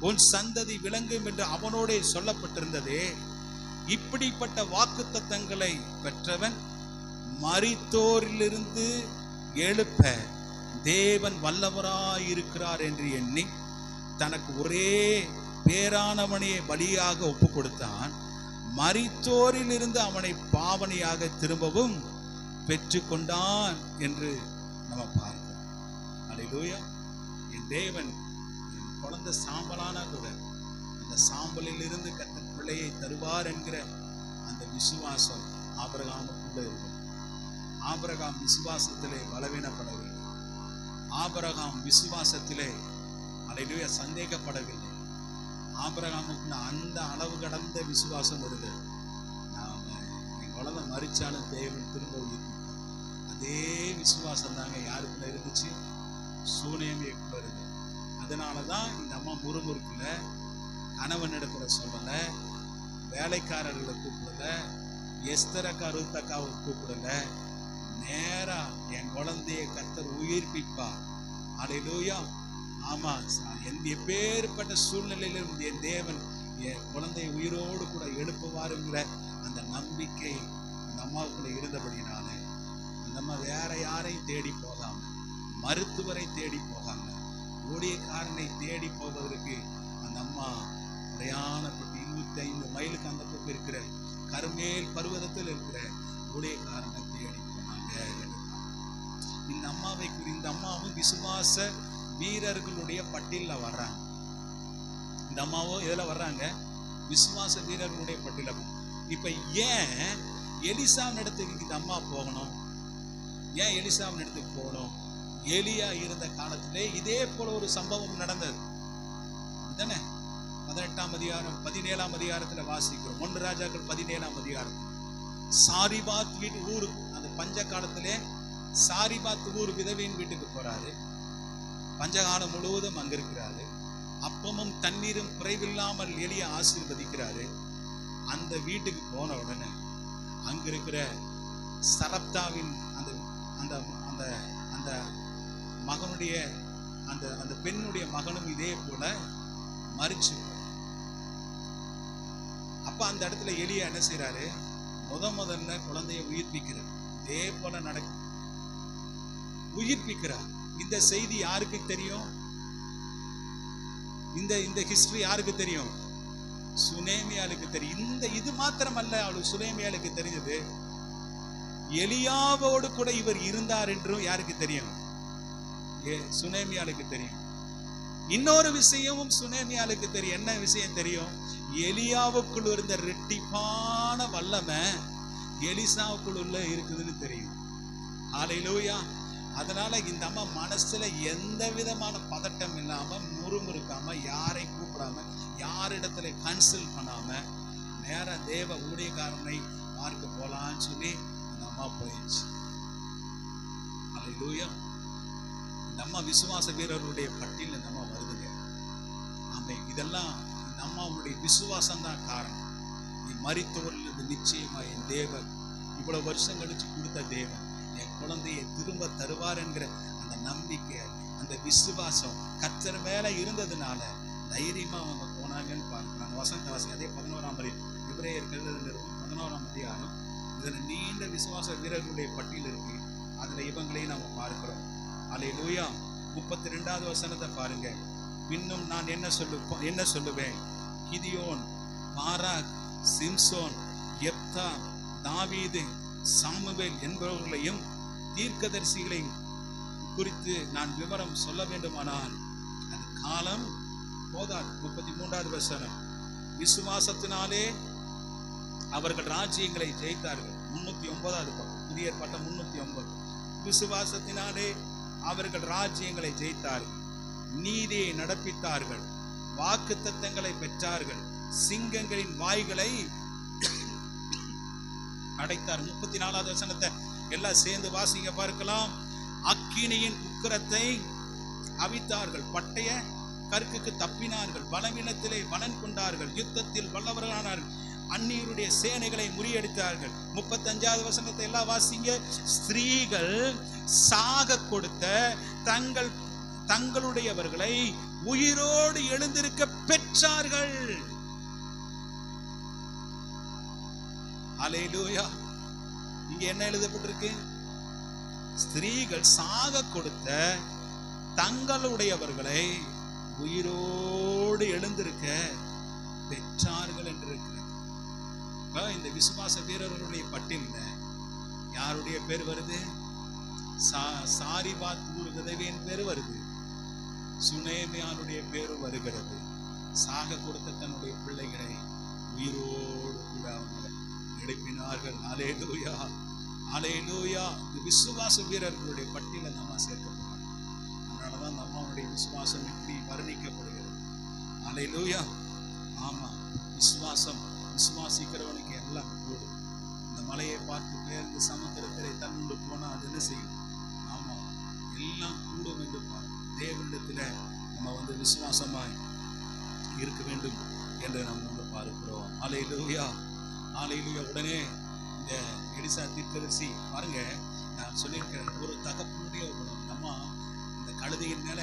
A: உன் சந்ததி விளங்கும் என்று அவனோடே சொல்லப்பட்டிருந்ததே, இப்படிப்பட்ட வாக்குத்தத்தங்களை பெற்றவன் மரித்தோரிலிருந்து எழுப்ப தேவன் வல்லவராயிருக்கிறார் என்று எண்ணி தனக்கு ஒரே பேரானவனையை பலியாக ஒப்பு கொடுத்தான். மரித்தோரில் இருந்து அவனை பாவனையாக திரும்பவும் பெற்று கொண்டான் என்று நம்ம பார்க்கிறோம். அல்லேலூயா. என் தேவன் என் குழந்தை சாம்பலானா கூட அந்த சாம்பலில் இருந்து கர்த்தர் பிள்ளையை தருவார் என்கிற அந்த விசுவாசம் ஆபிரகாமுக்குள்ள இருக்கும். ஆபிரகாம் விசுவாசத்திலே பலவீனப்படவில்லை. ஆபிரகாம் விசுவாசத்திலே அல்லேலூயா சந்தேகப்படவில்லை. ஆபிரகாமுக்கு அந்த அளவு கடந்த விசுவாசம் இருந்தது. என் குழந்தை மரிச்சாலும் தேவன் திரும்ப உயிர்ப்பிப்பார். அதே விசுவாசம் தாங்க யாருக்குள்ள இருந்துச்சு? சூனேமியக்குள்ள இருந்தது. அதனாலதான் இந்த அம்மா முறுமுறுக்குல கணவன் இடத்துல சொல்லல, வேலைக்காரர்களை கூப்பிடல, எஸ்தரக்கா ரூத்தக்காவை கூப்பிடல. நேரா என் குழந்தைய கர்த்தர் உயிர்ப்பிப்பார். அல்லேலூயா. ஆமா, எப்பேற்பட்ட சூழ்நிலையிலும் என் தேவன் என் குழந்தைய உயிரோடு கூட எழுப்புவாருங்கிற அந்த நம்பிக்கை அந்த அம்மாவுக்குள்ள இருந்தபடினால அந்த அம்மா வேற யாரையும் தேடி போகாம, மருத்துவரை தேடி போகாம, ஊழியக்காரனை தேடி போவதற்கு அந்த அம்மா பிரயாணப்பட்டு 25 மைலுக்கு அந்த பக்கம் இருக்கிற கர்மேல் பர்வதத்தில் இருக்கிற ஊழியக்காரனை தேடி போனாங்க. இந்த அம்மாவை இந்த அம்மாவும் விசுவாச வீரர்களுடைய பட்டியல வர்றாங்க. இந்த அம்மாவும் எதுல வர்றாங்க? விசுவாச வீரர்களுடைய பட்டியல. இப்ப ஏன் எலிசாவின் இடத்துக்கு இந்த அம்மா போகணும்? ஏன் எலிசாவின் இடத்துக்கு போகணும்? எலியா இருந்த காலத்திலே இதே போல ஒரு சம்பவம் நடந்தது. இதுதானே 18ஆம் அதிகாரம் 17ஆம் அதிகாரத்துல வாசிக்கிறோம். 1 ராஜாக்கள் 17ஆம் அதிகாரம். சாரிபாத் வீட்டு ஊரு, அந்த பஞ்ச காலத்திலே சாரிபாத் ஊர் விதவையின் வீட்டுக்கு போறாரு. பஞ்சகாலம் முழுவதும் அங்க இருக்கிறாரு. அப்பமும் தண்ணீரும் குறைவில்லாமல் எலியா ஆசீர்வதிக்கிறாரு. அந்த வீட்டுக்கு போன உடனே அங்க இருக்கிற சரப்தாவின் அந்த அந்த அந்த அந்த மகனுடைய அந்த அந்த பெண்ணுடைய மகனும் இதே போல மரிச்சு. அப்ப அந்த இடத்துல எலியா என்ன செய்யறாரு? முதல்ல குழந்தைய உயிர்ப்பிக்கிறார். இதே போல நடக்கும், உயிர்ப்பிக்கிறார். இந்த செய்தி யாருக்கு தெரியும்? இந்த ஹிஸ்டரி யாருக்கு தெரியும்? சுனேமியாளுக்கு தெரியும். இது மாத்திரமல்ல, அவளுக்கு சுனேமியாளுக்கு தெரிஞ்சது எலியாவோடு கூட இவர் இருந்தார் என்றும் யாருக்கு தெரியும்? சுனேமியாளுக்கு தெரியும். இன்னொரு விஷயமும் சுனேமியாளுக்கு தெரியும். என்ன விஷயம் தெரியும்? எலியாவுக்குள் இருந்த ரெட்டிப்பான வல்லமை எலிசாவுக்குள்ள இருக்குதுன்னு தெரியும். ஹல்லேலூயா. அதனால இந்த அம்மா மனசுல எந்த விதமான பதட்டம் இல்லாம, முறுமுறுக்காம, யாரை கூப்பிடாம, யாரிடத்துல கன்சல்ட் பண்ணாம நேர தேவ ஊழியக்காரனை பார்க்க போலான்னு சொல்லி அந்த அம்மா போயிடுச்சு. ஹல்லேலூயா. இந்த அம்மா விசுவாச வீரர்களுடைய பட்டியல் இந்த அம்மா வருதுங்க. ஆமே, இதெல்லாம் இந்த அம்மாவுடைய விசுவாசம் தான் காரணம். நீ மரித்தவரிலிருந்து நிச்சயமா என் தேவன் இவ்வளவு வருஷம் கழிச்சு கொடுத்த தேவன் என் குழந்தையை திரும்ப தருவார் என்கிற அந்த நம்பிக்கை, அந்த விசுவாசம் கர்த்தர் மேல இருந்ததுனால தைரியமா அவங்க போனாங்கன்னு பார்க்கிறாங்க. வசந்த வாசி அதே 11ஆம் எபிரேயர்கள் 11ஆம் அதிகாரம். இதுல நீண்ட விசுவாச வீரர்களுடைய பட்டியல் இருக்கு. அதுல இவங்களையும் நம்ம பார்க்கிறோம். அல்லேலூயா. 32வது வசனத்தை பாருங்க. பின்னும் நான் என்ன சொல்லுவேன்? கிதியோன், பாராக், சிம்சோன், யெப்தா, தாவீது, சாமுவேல் என்பவர்களையும் தீர்க்கதரிசிகளையும் குறித்து நான் விவரம் சொல்ல வேண்டுமானால் அது காலம் போதாது. 33வது வசனம். விசுவாசத்தினாலே அவர்கள் ராஜ்யங்களை ஜெயித்தார்கள். 309வது பக்கம், புதிய ஏற்பாடு 309. விசுவாசத்தினாலே அவர்கள் ராஜ்யங்களை ஜெயித்தார்கள், நீதியை நடப்பித்தார்கள், வாக்குத்தத்தங்களை பெற்றார்கள், சிங்கங்களின் வாய்களை அடைத்தார். 34வது வசனத்தை எல்லாம் சேர்ந்து வாசிங்க பார்க்கலாம். அக்கினியின் உக்கிரத்தை அவித்தார்கள், பட்டய கற்குக்கு தப்பினார்கள், பலவீனத்திலே பலன் கொண்டார்கள், யுத்தத்தில் வல்லவர்களானார்கள், அந்நியருடைய சேனைகளை முறியடித்தார்கள். 35வது வசனத்தை எல்லாம் வாசிங்க. ஸ்திரீகள் சாக கொடுத்த தங்களுடையவர்களை உயிரோடு எழுந்திருக்க பெற்றார்கள். அல்லேலூயா. இங்க என்ன எழுதப்பட்டிருக்கு? ஸ்திரீகள் சாக கொடுத்த தங்களுடையவர்களை உயிரோடு எழுந்திருக்க பெற்றார்கள் என்று இருக்கிறது. இந்த விசுவாச வீரர்களுடைய பட்டியல்ல யாருடைய பேர் வருது? சாரிபாத் ஊர் விதவையின் பேர் வருது, சுனேமியானுடைய பேரு வருகிறது. சாக கொடுத்த தன்னுடைய பிள்ளைகளை உயிரோடு கூட அவங்க எழுப்பினார்கள். அல்லேலூயா, அல்லேலூயா. இந்த விசுவாச வீரர்களுடைய பட்டியலை நம்ம சேர்க்கப்படும். அதனாலதான் அந்த அம்மாவுடைய விசுவாசம் இப்படி வர்ணிக்கப்படுகிறது. அல்லேலூயா. ஆமா, விசுவாசிக்கிறவனுக்கு எல்லாம் கூடும். இந்த மலையை பார்த்து பெயர்ந்து சமுத்திரத்திலே தள்ளுண்டு போனா அது என்ன செய்யும்? ஆமா, எல்லாம் கூடும் என்று பார்க்கும். தேவனிடத்துல நம்ம விசுவாசமாய் இருக்க வேண்டும் என்று நாம் வந்து பார்க்கிறோம். ஹல்லேலூயா, ஹல்லேலூயா. உடனே இந்த எலிசா தீர்க்கதரிசி பாருங்க, நான் சொல்லியிருக்கிறேன், ஒரு தகப்பனுடைய குணம். நம்ம இந்த கழுதையின் மேல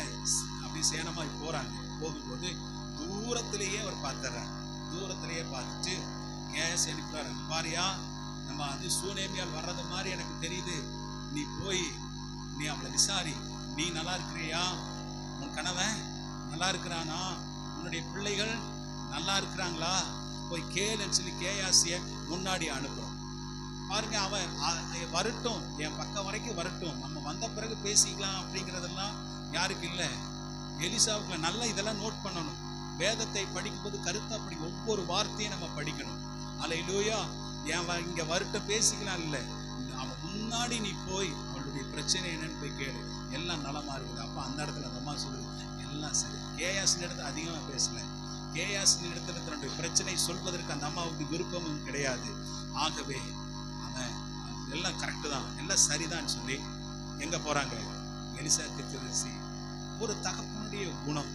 A: அப்படி சேனமாய் போறாங்க. போகும்போது தூரத்திலேயே அவர் பார்த்துறாரு. தூரத்திலேயே பார்த்துட்டு கேஸ் எழுப்புறாரு. பாரியா, நம்ம அது சூனேமியால் வர்றது மாதிரி எனக்கு தெரியுது. நீ போய் நீ அவளை விசாரி. நீ நல்லா இருக்கிறியா? உன் கணவன் நல்லா இருக்கிறானா? உன்னுடைய பிள்ளைகள் நல்லா இருக்கிறாங்களா? போய் கேளுன்னு சொல்லி கேயாசிய முன்னாடி அனுப்புறோம். பாருங்க, அவன் வரட்டும், என் பக்கம் வரைக்கும் வரட்டும், நம்ம வந்த பிறகு பேசிக்கலாம் அப்படிங்கிறதெல்லாம் யாருக்கு இல்லை? எலிசாவுக்கு. நல்லா இதெல்லாம் நோட் பண்ணணும். வேதத்தை படிக்கும்போது கருத்தாப்படி ஒவ்வொரு வார்த்தையும் நம்ம படிக்கணும். ஹல்லேலூயா. ஏன் இங்க வரட்டும் பேசிக்கலாம் இல்லை, அவன் முன்னாடி நீ போய் அவளுடைய பிரச்சனை என்னன்னு போய் கேளு, எல்லாம் நலமா இருக்குது. அப்ப அந்த இடத்துல அந்த அம்மா சொல்லுது, எல்லாம் சரி. கேயாசின் இடத்துல அதிகமா பேசல. கேயாசின் இடத்துல தன்னுடைய பிரச்சனை சொல்வதற்கு அந்த அம்மாவுக்கு விருப்பமும் கிடையாது. ஆகவே அவன் எல்லாம் கரெக்டு தான், எல்லாம் சரிதான் சொல்லி எங்க போறாங்க? எலிசா தீர்க்கதரிசி. ஒரு தகப்பனுடைய குணம்.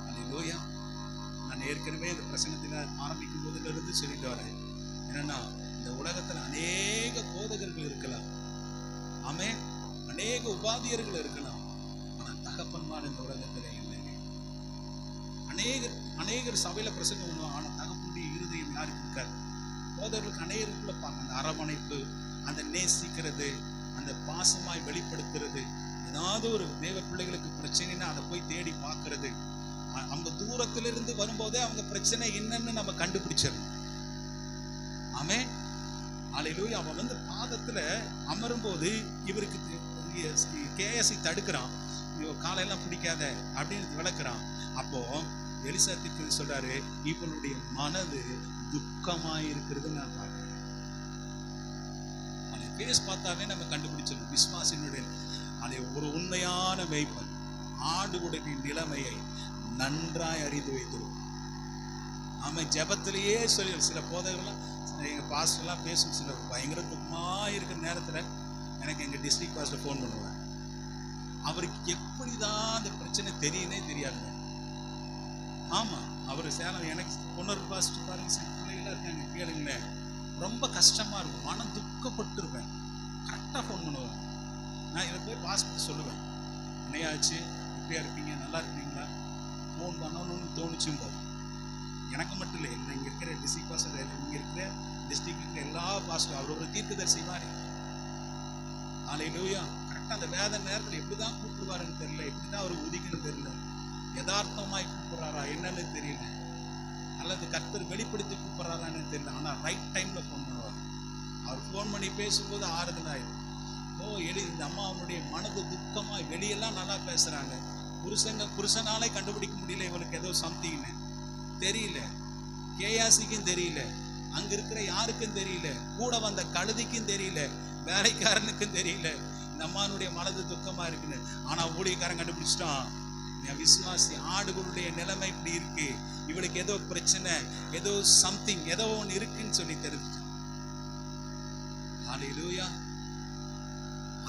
A: ஹல்லேலூயா. நான் ஏற்கனவே இந்த பிரசங்கத்தில் ஆரம்பிக்கும் போதிலிருந்து சொல்லிட்டு வரேன். என்னன்னா, இந்த உலகத்துல அநேக போதகர்கள் இருக்கலாம், ஆமென், அநேக உபாதியர்கள் இருக்கலாம். ஆனா தகப்பன்மார் இந்த உலகத்துல இல்லை. அநேகர் சபையில பிரசங்கம் பண்ணுவாங்க, ஆனா தகப்பனுடைய இருதயம் யாருக்கு இருக்காது. போதகர்களுக்கு அநேகருக்குள்ள பாங்க அந்த அரவணைப்பு, அந்த நேசிக்கிறது, அந்த பாசமாய் வெளிப்படுத்துறது, ஏதாவது ஒரு தேவ பிள்ளைகளுக்கு பிரச்சனைன்னா அதை போய் தேடி பார்க்கறது, அவங்க தூரத்திலிருந்து வரும்போதே அவங்க பிரச்சனை என்னன்னு நம்ம கண்டுபிடிச்சிடணும். ஆமென், ஹல்லேலூயா. அவன் வந்து பாதத்துல அமரும் போது இவருக்கு கேஎஸ்சி தடுக்கிறான், காலையெல்லாம் பிடிக்காத அப்படின்னு விளக்குறான். அப்போ எலிசா தீர்க்கதரிசி சொல்றாரு, இவனுடைய மனது துக்கமாயிருக்கிறது நான் பார்க்கிறேன். அதை பேஸ் பார்த்தாவே நம்ம கண்டுபிடிச்சிடணும். விசுவாசினுடைய அதை ஒரு உண்மையான மேய்ப்பன் ஆடுகளுடைய நிலைமையை நன்றாய் அறிந்து வைத்திருக்கும். அவன் ஜெபத்திலேயே சொல்லி, சில போதகர்கள்லாம் எங்கள் பாஸ்டர்லாம் பேசும், சில பயங்கர துக்கமாக இருக்கிற நேரத்தில் எனக்கு எங்கள் டிஸ்ட்ரிக்ட் பாஸ்டர் ஃபோன் பண்ணுவார். அவருக்கு எப்படி தான் அந்த பிரச்சனை தெரியுனே தெரியாதுங்க. ஆமாம், அவர் சேலம் எனக்கு பொண்ணு பாஸ்டர் பாருங்க, சில பிள்ளைகளாக இருக்காங்க, கேளுங்களேன், ரொம்ப கஷ்டமாக இருக்கும், மனம் துக்கப்பட்டுருப்பேன். கரெக்டாக ஃபோன் பண்ணுவார். நான் இதை போய் பாஸ்டர் சொல்லுவேன், என்னையாச்சு, இப்படியா இருக்கீங்க, நல்லா இருக்கீங்களா, ஃபோன் பண்ணணும்னு தோணுச்சும் போது. எனக்கு மட்டும் இல்லை, இங்கே இருக்கிற டிஸ்ட்ரிக்ட் பாஸ்டர், இங்கே இருக்கிற டிஸ்ட்ரிக்ட் இருக்கிற எல்லா பாஸ்டர், அவர் ஒரு தீர்க்கதரிசி மாதிரி. ஹல்லேலூயா. கரெக்டாக அந்த வேத நேரத்தில் எப்படி தான் கூப்பிடுவாருன்னு தெரியல, எப்படி தான் அவர் உதிக்குன்னு தெரியல, யதார்த்தமாய் கூப்பிட்றாரா என்னன்னு தெரியல, அல்லது கர்த்தர் வெளிப்படுத்தி கூப்பிட்றாரான்னு தெரியல, ஆனால் ரைட் டைமில் ஃபோன் பண்ணுவார். அவர் ஃபோன் பண்ணி பேசும்போது ஆறுதல் ஆயிடும். இந்த அம்மா அவனுடைய மனது துக்கமாய், வெளியெல்லாம் நல்லா பேசுகிறாங்க, புருஷனாலே கண்டுபிடிக்க முடியல இவனுக்கு ஏதோ சம்திங்னு தெரியல, கேயாசிக்கும் தெரியல, அங்க இருக்கிற யாருக்கும் தெரியல, கூட வந்த கழுதிக்கும் தெரியல, வேலைக்காரனுக்கும் தெரியல, இந்த அம்மானுடைய மனது துக்கமா இருக்குன்னு. ஆனா ஊழியக்காரன் கண்டுபிடிச்சிட்டான், என் விசுவாசி ஆடுகளுடைய நிலைமை இப்படி இருக்கு, இவளுக்கு ஏதோ பிரச்சனை, ஏதோ சம்திங், ஏதோ ஒன்று இருக்குன்னு சொல்லி தெரிஞ்சுட்டான். ஹல்லேலூயா.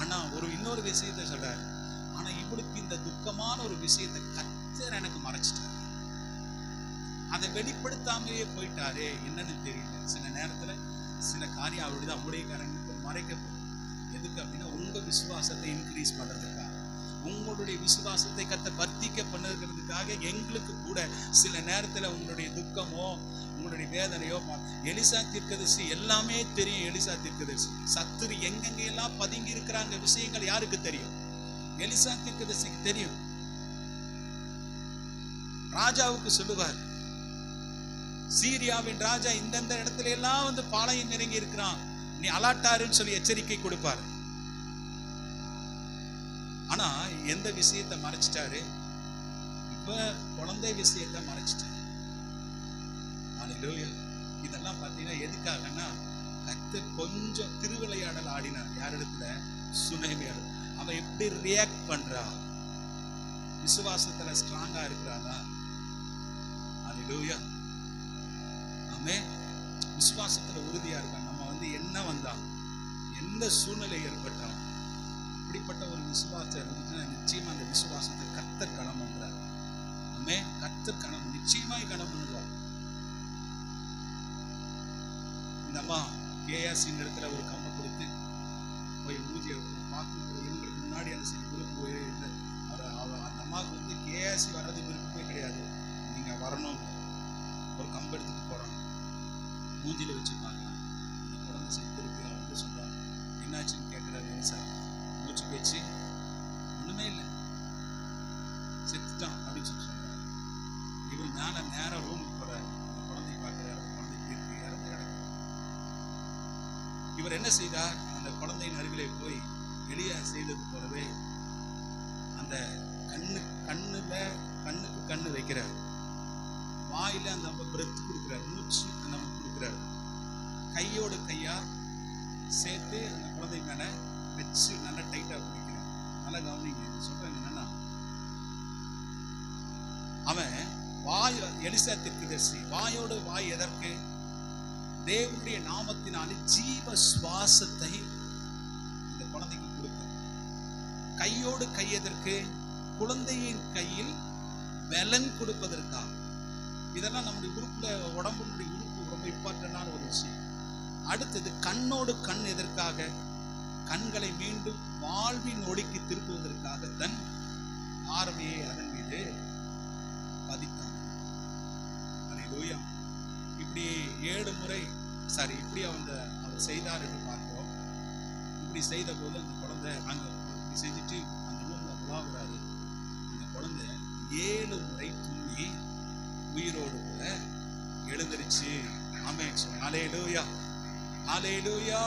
A: ஆனா இன்னொரு விஷயத்தை சொல்றாரு, ஆனா இவளுக்கு இந்த துக்கமான ஒரு விஷயத்தை கர்த்தர் எனக்கு மறைச்சிட்டாரு, அதை வெளிப்படுத்தாமையே போயிட்டாரே, என்னன்னு தெரியல. சில நேரத்துல சில காரியம் அப்படிதான் ஊழியக்காரங்களுக்கு மறைக்கப்படும். எதுக்கு அப்படின்னா, உங்க விசுவாசத்தை இன்க்ரீஸ் பண்றதுக்காக, உங்களுடைய விசுவாசத்தை கர்த்தர் வர்த்திக்க பண்ணுறதுக்காக. எங்களுக்கு கூட சில நேரத்துல உங்களுடைய துக்கமோ உங்களுடைய வேதனையோ, எலிசா தீர்க்கதரிசி எல்லாமே தெரியும். எலிசா தீர்க்கதரிசி சத்துரு எங்கெங்க எல்லாம் பதுங்கி இருக்கிறாங்க விஷயங்கள் யாருக்கு தெரியும்? எலிசா தீர்க்கதரிசிக்கு தெரியும். ராஜாவுக்கு சொல்லுவார், சீரியாவின் ராஜா இந்தந்த இடத்துல எல்லாம் வந்து பாளையம் நெருங்கி இருக்கிறான், நீ அலாட்டாருன்னு சொல்லி எச்சரிக்கை கொடுப்பாரு. ஆனா எந்த விஷயத்தை மறைச்சிட்டாரு? இப்ப குழந்தை விஷயத்தை மறைச்சிட்டாரு. ஹல்லேலூயா. இதெல்லாம் பார்த்தீங்கன்னா எதுக்காகன்னா, கர்த்தர் கொஞ்சம் திருவிளையாடல் ஆடினார். யாரிடத்துல? சுனேமியார். அவன் எப்படி ரியாக்ட் பண்றா? விசுவாசத்துல ஸ்ட்ராங்கா இருக்கிறாளா? ஹல்லேலூயா. ஆமென். விசுவாசத்துல உறுதியா இருக்கா. நம்ம வந்து என்ன வந்தா, எந்த சூழ்நிலை ஏற்பட்டாலும் இப்படிப்பட்ட ஒரு விசுவாசம் இருந்துச்சுன்னா நிச்சயமா அந்த விசுவாசத்தை கர்த்தர் கனம் பண்றார். ஆமென். கர்த்தர் கனம், நிச்சயமாய் கனம் பண்ணுவார். இந்த அம்மா கேஆர்சின் இடத்துல ஒரு கம்பை கொடுத்து போய் மூஞ்சியை பார்க்கும்போது இவங்களுக்கு முன்னாடி அந்த சரி விருப்பு இல்லை. அந்த அம்மாவுக்கு வந்து கேஆர்சி வர்றது விருப்பமே கிடையாது. நீங்கள் வரணும், ஒரு கம்பு எடுத்துட்டு போகிறாங்க, மூஞ்சியில் வச்சு பார்க்கலாம். அந்த குழந்தை செத்து இருக்கு. அவன் வந்து சொல்கிறான், என்னாச்சுன்னு கேட்குறாரு. சார் மூச்சு பேச்சு ஒன்றுமே இல்லை, செத்துட்டான் அப்படின்னு சொல்லி சொல்கிறாங்க. இவர் மேலே நேரம் ரூமுக்கு போகிறாரு. அந்த குழந்தைய பார்க்குறாரு. அந்த குழந்தை இருக்கு, இறந்து கிடக்கு. இவர் என்ன செய்தார்? அந்த குழந்தையின் அருகிலே போய் வெளியே செய்தது போலவே அந்த கண்ணுக்கு கண்ணு வைக்கிறார், வாயில அந்த பிரெத் கொடுக்கிறார், மூச்சு அந்த கொடுக்கிறார், கையோடு கையா சேர்த்து அந்த குழந்தை மேல வச்சு நல்லா டைட்டா பிடிக்கிறார். நல்லா கவனிங்க, சொல்றேன் என்னன்னா, அவன் வாய் எலிசா தீர்க்கதரிசி வாயோடு வாய் எதற்கு? தேவனுடைய நாமத்தினாலே ஜீவ சுவாசத்தை இந்த குழந்தைக்கு கொடுக்க. கையோடு கை எதற்கு? குழந்தையின் கையில் பலன் கொடுப்பதற்காக. இதெல்லாம் நம்முடைய உறுப்புல, உடம்புடைய உறுப்பு ரொம்ப இம்பார்ட்டன்டான ஒரு விஷயம். அடுத்தது கண்ணோடு கண் எதற்காக? கண்களை மீண்டும் வாழ்வின் ஒளிக்கு திருப்புவதற்காக தன் பார்வையை அதன் மீது பதித்தான். அல்லேலூயா. இப்படி 7 முறை இப்படி அவர் செய்தார் என்று பார்க்கிறோம். இப்படி செய்த போது அந்த குழந்தை இப்படி செஞ்சுட்டு அந்த ரூம்ல உலாவுறாரு. அந்த குழந்தை 7 முறை துள்ளி உயிரோடு கூட எழுந்திருச்சு. ஆமென். அல்லேலூயா, அல்லேலூயா.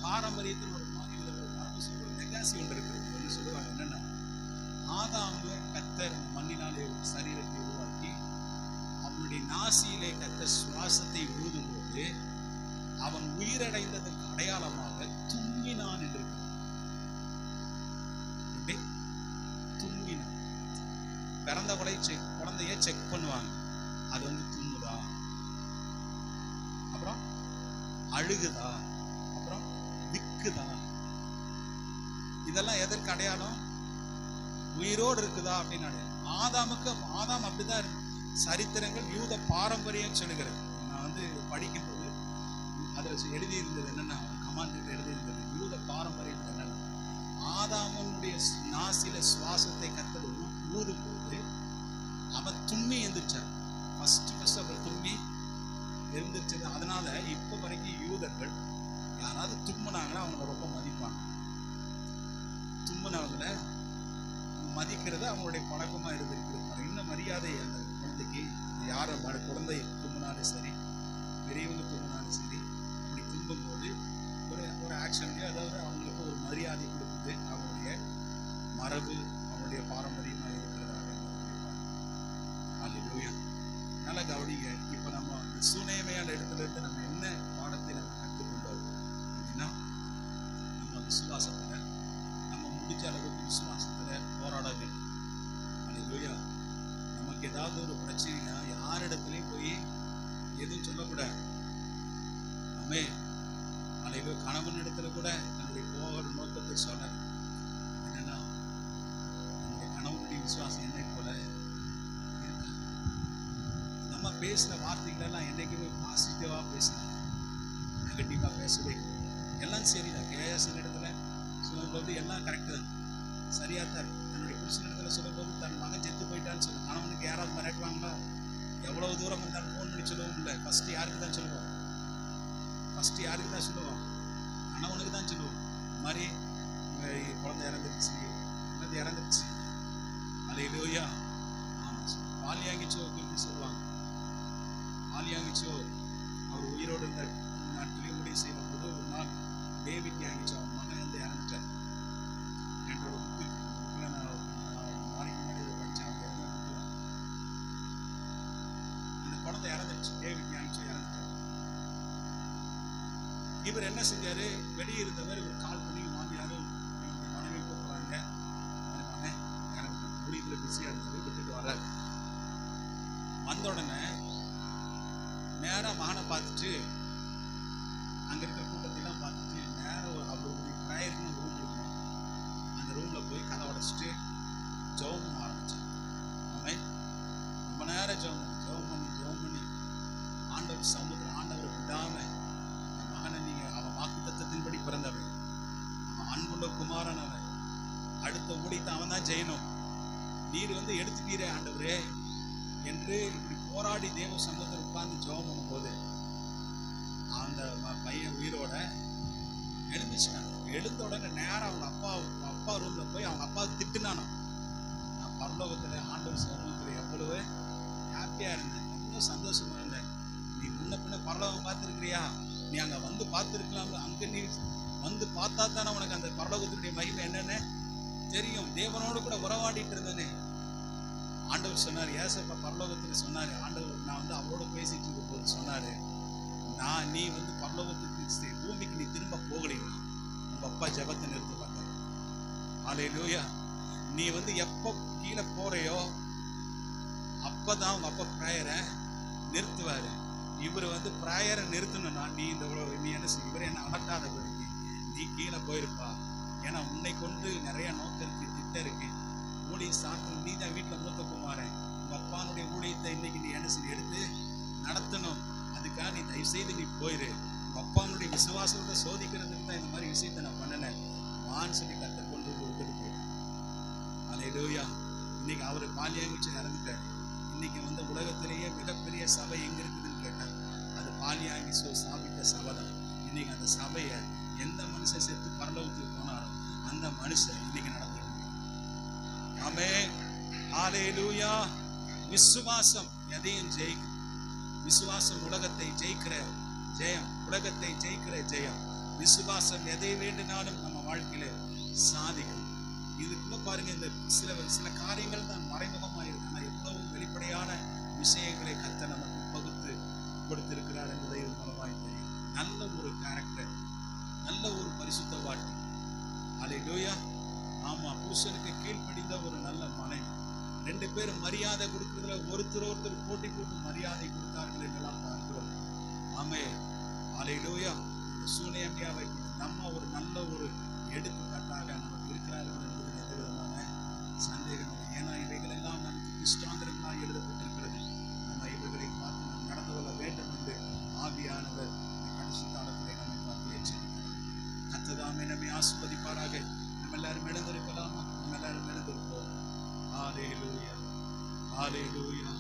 A: பாரம்பரியத்தில் ஒரு மரபு சொல்ற லெகாசி ஒன்று இருக்குது. ஒன்று சொல்லுவாங்க, என்னன்னா, ஆதாம்ல கர்த்தர் மண்ணினாலே ஒரு சரீரத்தை உருவாக்கி அவனுடைய நாசியிலே கர்த்தர் சுவாசத்தை ஊதும்போது அவன் உயிரடைந்ததற்கு அடையாளமாக தும்மினான் என்று தும்மினான். பிறந்த குழந்தைய செக் பண்ணுவாங்க, அது வந்து தும்முதா, அப்புறம் அழுகுதா, அப்புறம் விக்குதா. இதெல்லாம் எதற்கு அடையாளம்? உயிரோடு இருக்குதா அப்படின்னு. ஆதாம் அப்படிதான் இருக்கு. சரித்திரங்கள் யூத பாரம்பரியம் சொல்லுகிறது. நான் வந்து படிக்கும்போது அதில் எழுதியிருந்தது என்னன்னா, கமாண்டில் எழுதியிருந்தது யூத பாரம்பரியம் என்னன்னா, ஆதாமனுடைய நாசில சுவாசத்தை கர்த்தர் ஊதும்போது அவன் தும்மி எழுந்திரிச்சார். ஃபர்ஸ்ட் அவர் தும்மி எழுந்திரிச்சது. அதனால இப்போ வரைக்கும் யூதர்கள் யாராவது தும்முனாங்கன்னா அவங்கள ரொம்ப மதிப்பாங்க. தும்முனவங்களை மதிக்கிறது அவங்களுடைய பழக்கமா இருந்திருக்கிறது. இன்னும் மரியாதை அந்த குழந்தைக்கு. யாரும் குழந்தை தும்முனாலும் சரி, பெரியவங்க தும்முனாலும் சரி, அப்படி தும்பும்போது ஒரு ஆக்ஷன்லேயே, அதாவது அவங்களுக்கு ஒரு மரியாதை கொடுக்குது. அவங்களுடைய மரபு, அவங்களுடைய பாரம்பரியமா இருக்கிறதாக. அல்லேலூயா. நல்லா கவனிங்க. இப்போ நம்ம சுனேமையான இடத்துல இருந்து நம்ம என்ன பாடத்தை நம்ம கற்றுக்கொண்டோம் அப்படின்னா, நம்ம விசுவாசத்துல, நம்ம முடிஞ்ச அளவுக்கு விசுவாசத்துல போராட வேண்டும். அல்லேலூயா. நமக்கு ஏதாவது ஒரு பிரச்சனைனா யாரிடத்துலையும் போய் எதுவும் சொல்லக்கூடாது. ஆமென். அல்லேலூயா. கணவன் இடத்துல கூட தன்னுடைய போகிற நோக்கத்தை சொல்ல. என்னன்னா, நம்முடைய கணவனுடைய விசுவாசம் என்னை போல இருக்காது. நம்ம பேசுகிற வார்த்தைகளெல்லாம் என்னைக்குமே பாசிட்டிவா பேசலாம், நெகட்டிவா பேசவே. எல்லாம் சரிதான். கேஎஸ்என் இடத்துல சொல்லும்போது எல்லாம் கரெக்டு தான், சரியா தான் இருக்கு. தன்னுடைய புருஷன் இடத்துல சொல்லும்போது தன் மகன் செத்து போயிட்டான்னு சொல்லுவோம். கணவனுக்கு யாராவது மிரட்டுவாங்களா? எவ்வளவு தூரம் இருந்தாலும் ஃபோன் பண்ணி சொல்லவும் இல்லை. ஃபர்ஸ்ட் யாருக்கு தான் சொல்லுவோம்? கணவனுக்கு தான் சொல்லுவோம். இந்த மாதிரி குழந்தை இறந்துருச்சு. அல்லேலூயா. பாலியாங்கிச்சோ குறித்து சொல்லுவாங்க. பாலியாங்கிச்சோ அவர் உயிரோடு இருந்த நாட்களே முடிவு செய்யும் போது ஒரு நாள் டேவிட் யாங்கிச்சோ அவன் மகன் வந்து இறந்துட்டார். என்னோட புக்கு நாளைக்கு முன்னாடி படித்தேன். அந்த குழந்தை இறந்துருச்சு. டேவிட் யாங்கிச்சோ இறந்துட்டார். இவர் என்ன செஞ்சாரு? வெளியே இருந்தவர் இவர் கால் பண்ணி மாமியாரும் மனைவி கூப்பிடுறாங்க. மகன் எனக்கு முடிவில் பிஸியாக இருந்தது, விட்டுட்டு வர்றாரு. வந்த உடனே நேராக மகனை பார்த்துட்டு, அங்கே இருக்கிற கூட்டத்தையெல்லாம் பார்த்துட்டு, நேராக அவருடைய ப்ரேயருக்குன்னு ரூம் இருக்கணும். அந்த ரூமில் போய் கதை உடைச்சிட்டு ஜெபம் பண்ண ஆரம்பித்தார். அவன் ரொம்ப நேரம் ஜெபம் பண்ணி ஆண்டவர் சமூகத்தில் ஆண்டவரை விடாமல் குமாரன் அவன். அடுத்த ஊழியத்தை அவன் தான் செய்யணும். நீர் வந்து எடுத்துட்டீரே ஆண்டவரே என்று இப்படி போராடி தேவ சமூகத்தில் உட்கார்ந்து ஜெபம் பண்ணும்போது அந்த பையன் உயிரோட எழுந்துச்சுட்டான். எழுந்த உடனே நேரம் அவங்க அப்பா ரூம்ல போய் அவங்க அப்பாவுக்கு திட்டுனானோ. நான் பரலோகத்துல ஆண்டவர் சமூகத்துல எவ்வளவு ஹாப்பியா இருந்தேன், எவ்வளவு சந்தோஷமா இருந்தேன். நீ முன்ன பின்ன பரலோகம் பார்த்துருக்கிறியா? நீ அங்க வந்து பார்த்துருக்கலாம்ல. அங்க நீ வந்து பார்த்தா தானே உனக்கு அந்த பரலோகத்தினுடைய மகிமை என்னன்னு தெரியும். தேவனோடு கூட உறவாடிட்டு இருந்தேனே. ஆண்டவர் சொன்னார், ஏசப்பா பரலோகத்துல சொன்னாரு, ஆண்டவர் நான் வந்து அவரோட பேசிட்டு இருக்கும் போது சொன்னாரு, நீ வந்து பரலோகத்துக்கு பூமிக்கு நீ திரும்ப போகலைன்னா உங்க அப்பா ஜெபத்தை நிறுத்த மாட்டாரு. ஹல்லேலூயா. நீ வந்து எப்போ கீழே போறையோ அப்பதான் உங்க அப்பா ப்ரேயரை நிறுத்துவாரு. இவர் வந்து ப்ரேயரை நிறுத்தணும்னா நீ என்ன செய்ய, இவரை என்ன அகட்டாதபடிக்கு நீ கீழே போயிருப்பா. ஏன்னா உன்னை கொண்டு நிறைய நோக்கம் இருக்கு, திட்டம் இருக்கு. ஊழிய சாப்பிட்டு நீ தான் வீட்டில் மூத்த குமாரன். உங்க அப்பானுடைய ஊழியத்தை இன்னைக்கு நீ என்ன செய்ய எடுத்து நடத்தணும். அதுக்காக நீ தயவு செய்து நீ போயிரு. உங்க அப்பானுடைய விசுவாசத்தை சோதிக்கிறதுக்கு தான் இந்த மாதிரி விஷயத்தை நான் பண்ணினேன் வான்னு சொல்லி கத்தர் கொண்டு கொடுத்துட்டு போயிட்டேன். ஹல்லேலூயா. இன்னைக்கு அவர் பாலியாங்கிச்சு இறந்துட்டாரு. இன்னைக்கு வந்து உலகத்திலேயே மிகப்பெரிய சபை எங்க இருக்குதுன்னு கேட்டாங்க, அது பாலியாங்கி ஸ்தாபித்த சபை தான். இன்னைக்கு அந்த சபையை எந்த மனுஷன் செத்து பரலோகத்துக்கு போனாலும் அந்த மனுஷன் இன்னைக்கு நடந்துட்டு இருக்கான். ஆமென். ஹல்லேலூயா. விசுவாசம் எதையும் ஜெயிக்கும். விசுவாசம் உலகத்தை ஜெயிக்கிற ஜெயம், உலகத்தை ஜெயிக்கிற ஜெயம். விசுவாசம் எதை வேண்டுனாலும் நம்ம வாழ்க்கையில சாதிக்கும். இதுக்குள்ள பாருங்க, இந்த சில காரியங்கள் தான் மறைமுகமாக இருக்கு. ஆனால் எவ்வளவு வெளிப்படையான விஷயங்களை கர்த்தர் நமக்கு பகுத்து கொடுத்திருக்கிறார் என்பதை இது மூலமாய் தெரியும். நல்ல ஒரு கேரக்டர், நல்ல ஒரு பரிசுத்த வாழ்க்கை. ஹல்லேலூயா. ஆமா, புருஷனுக்கு கீழ்ப்படிந்த ஒரு நல்ல மனைவி. 2 பேரும் மரியாதை கொடுக்கறதுல ஒருத்தர் போட்டி போட்டு மரியாதை கொடுத்தார்கள் என்றெல்லாம் பார்க்கிறோம். ஆமென். ஹல்லேலூயா. சூனேமியாவை நம்ம ஒரு நல்ல ஒரு எடுத்துக்காட்டாக நமக்கு இருக்கிறார்கள் என்பது எந்த விதமான சந்தேகம் இல்லை. ஏன்னா இவைகள் எல்லாம் நமக்கு கிறிஸ்தாந்திரங்களாக எழுதப்பட்டிருக்கிறது. நம்ம இவைகளை பார்த்து நாம் நடந்து கொள்ள வேண்டும் என்று ஆவியானவர் கடைசி காலத்திலே நம்மை பார்த்து எச்சரிக்கிறார். கர்த்தர் நம்மை ஆசீர்வதிப்பாராக. நம்ம எல்லாரும் எழுந்திருக்கலாமா? நம்ம எல்லாரும் எழுந்திருப்போம். ஹல்லேலூயா. ஹல்லேலூயா.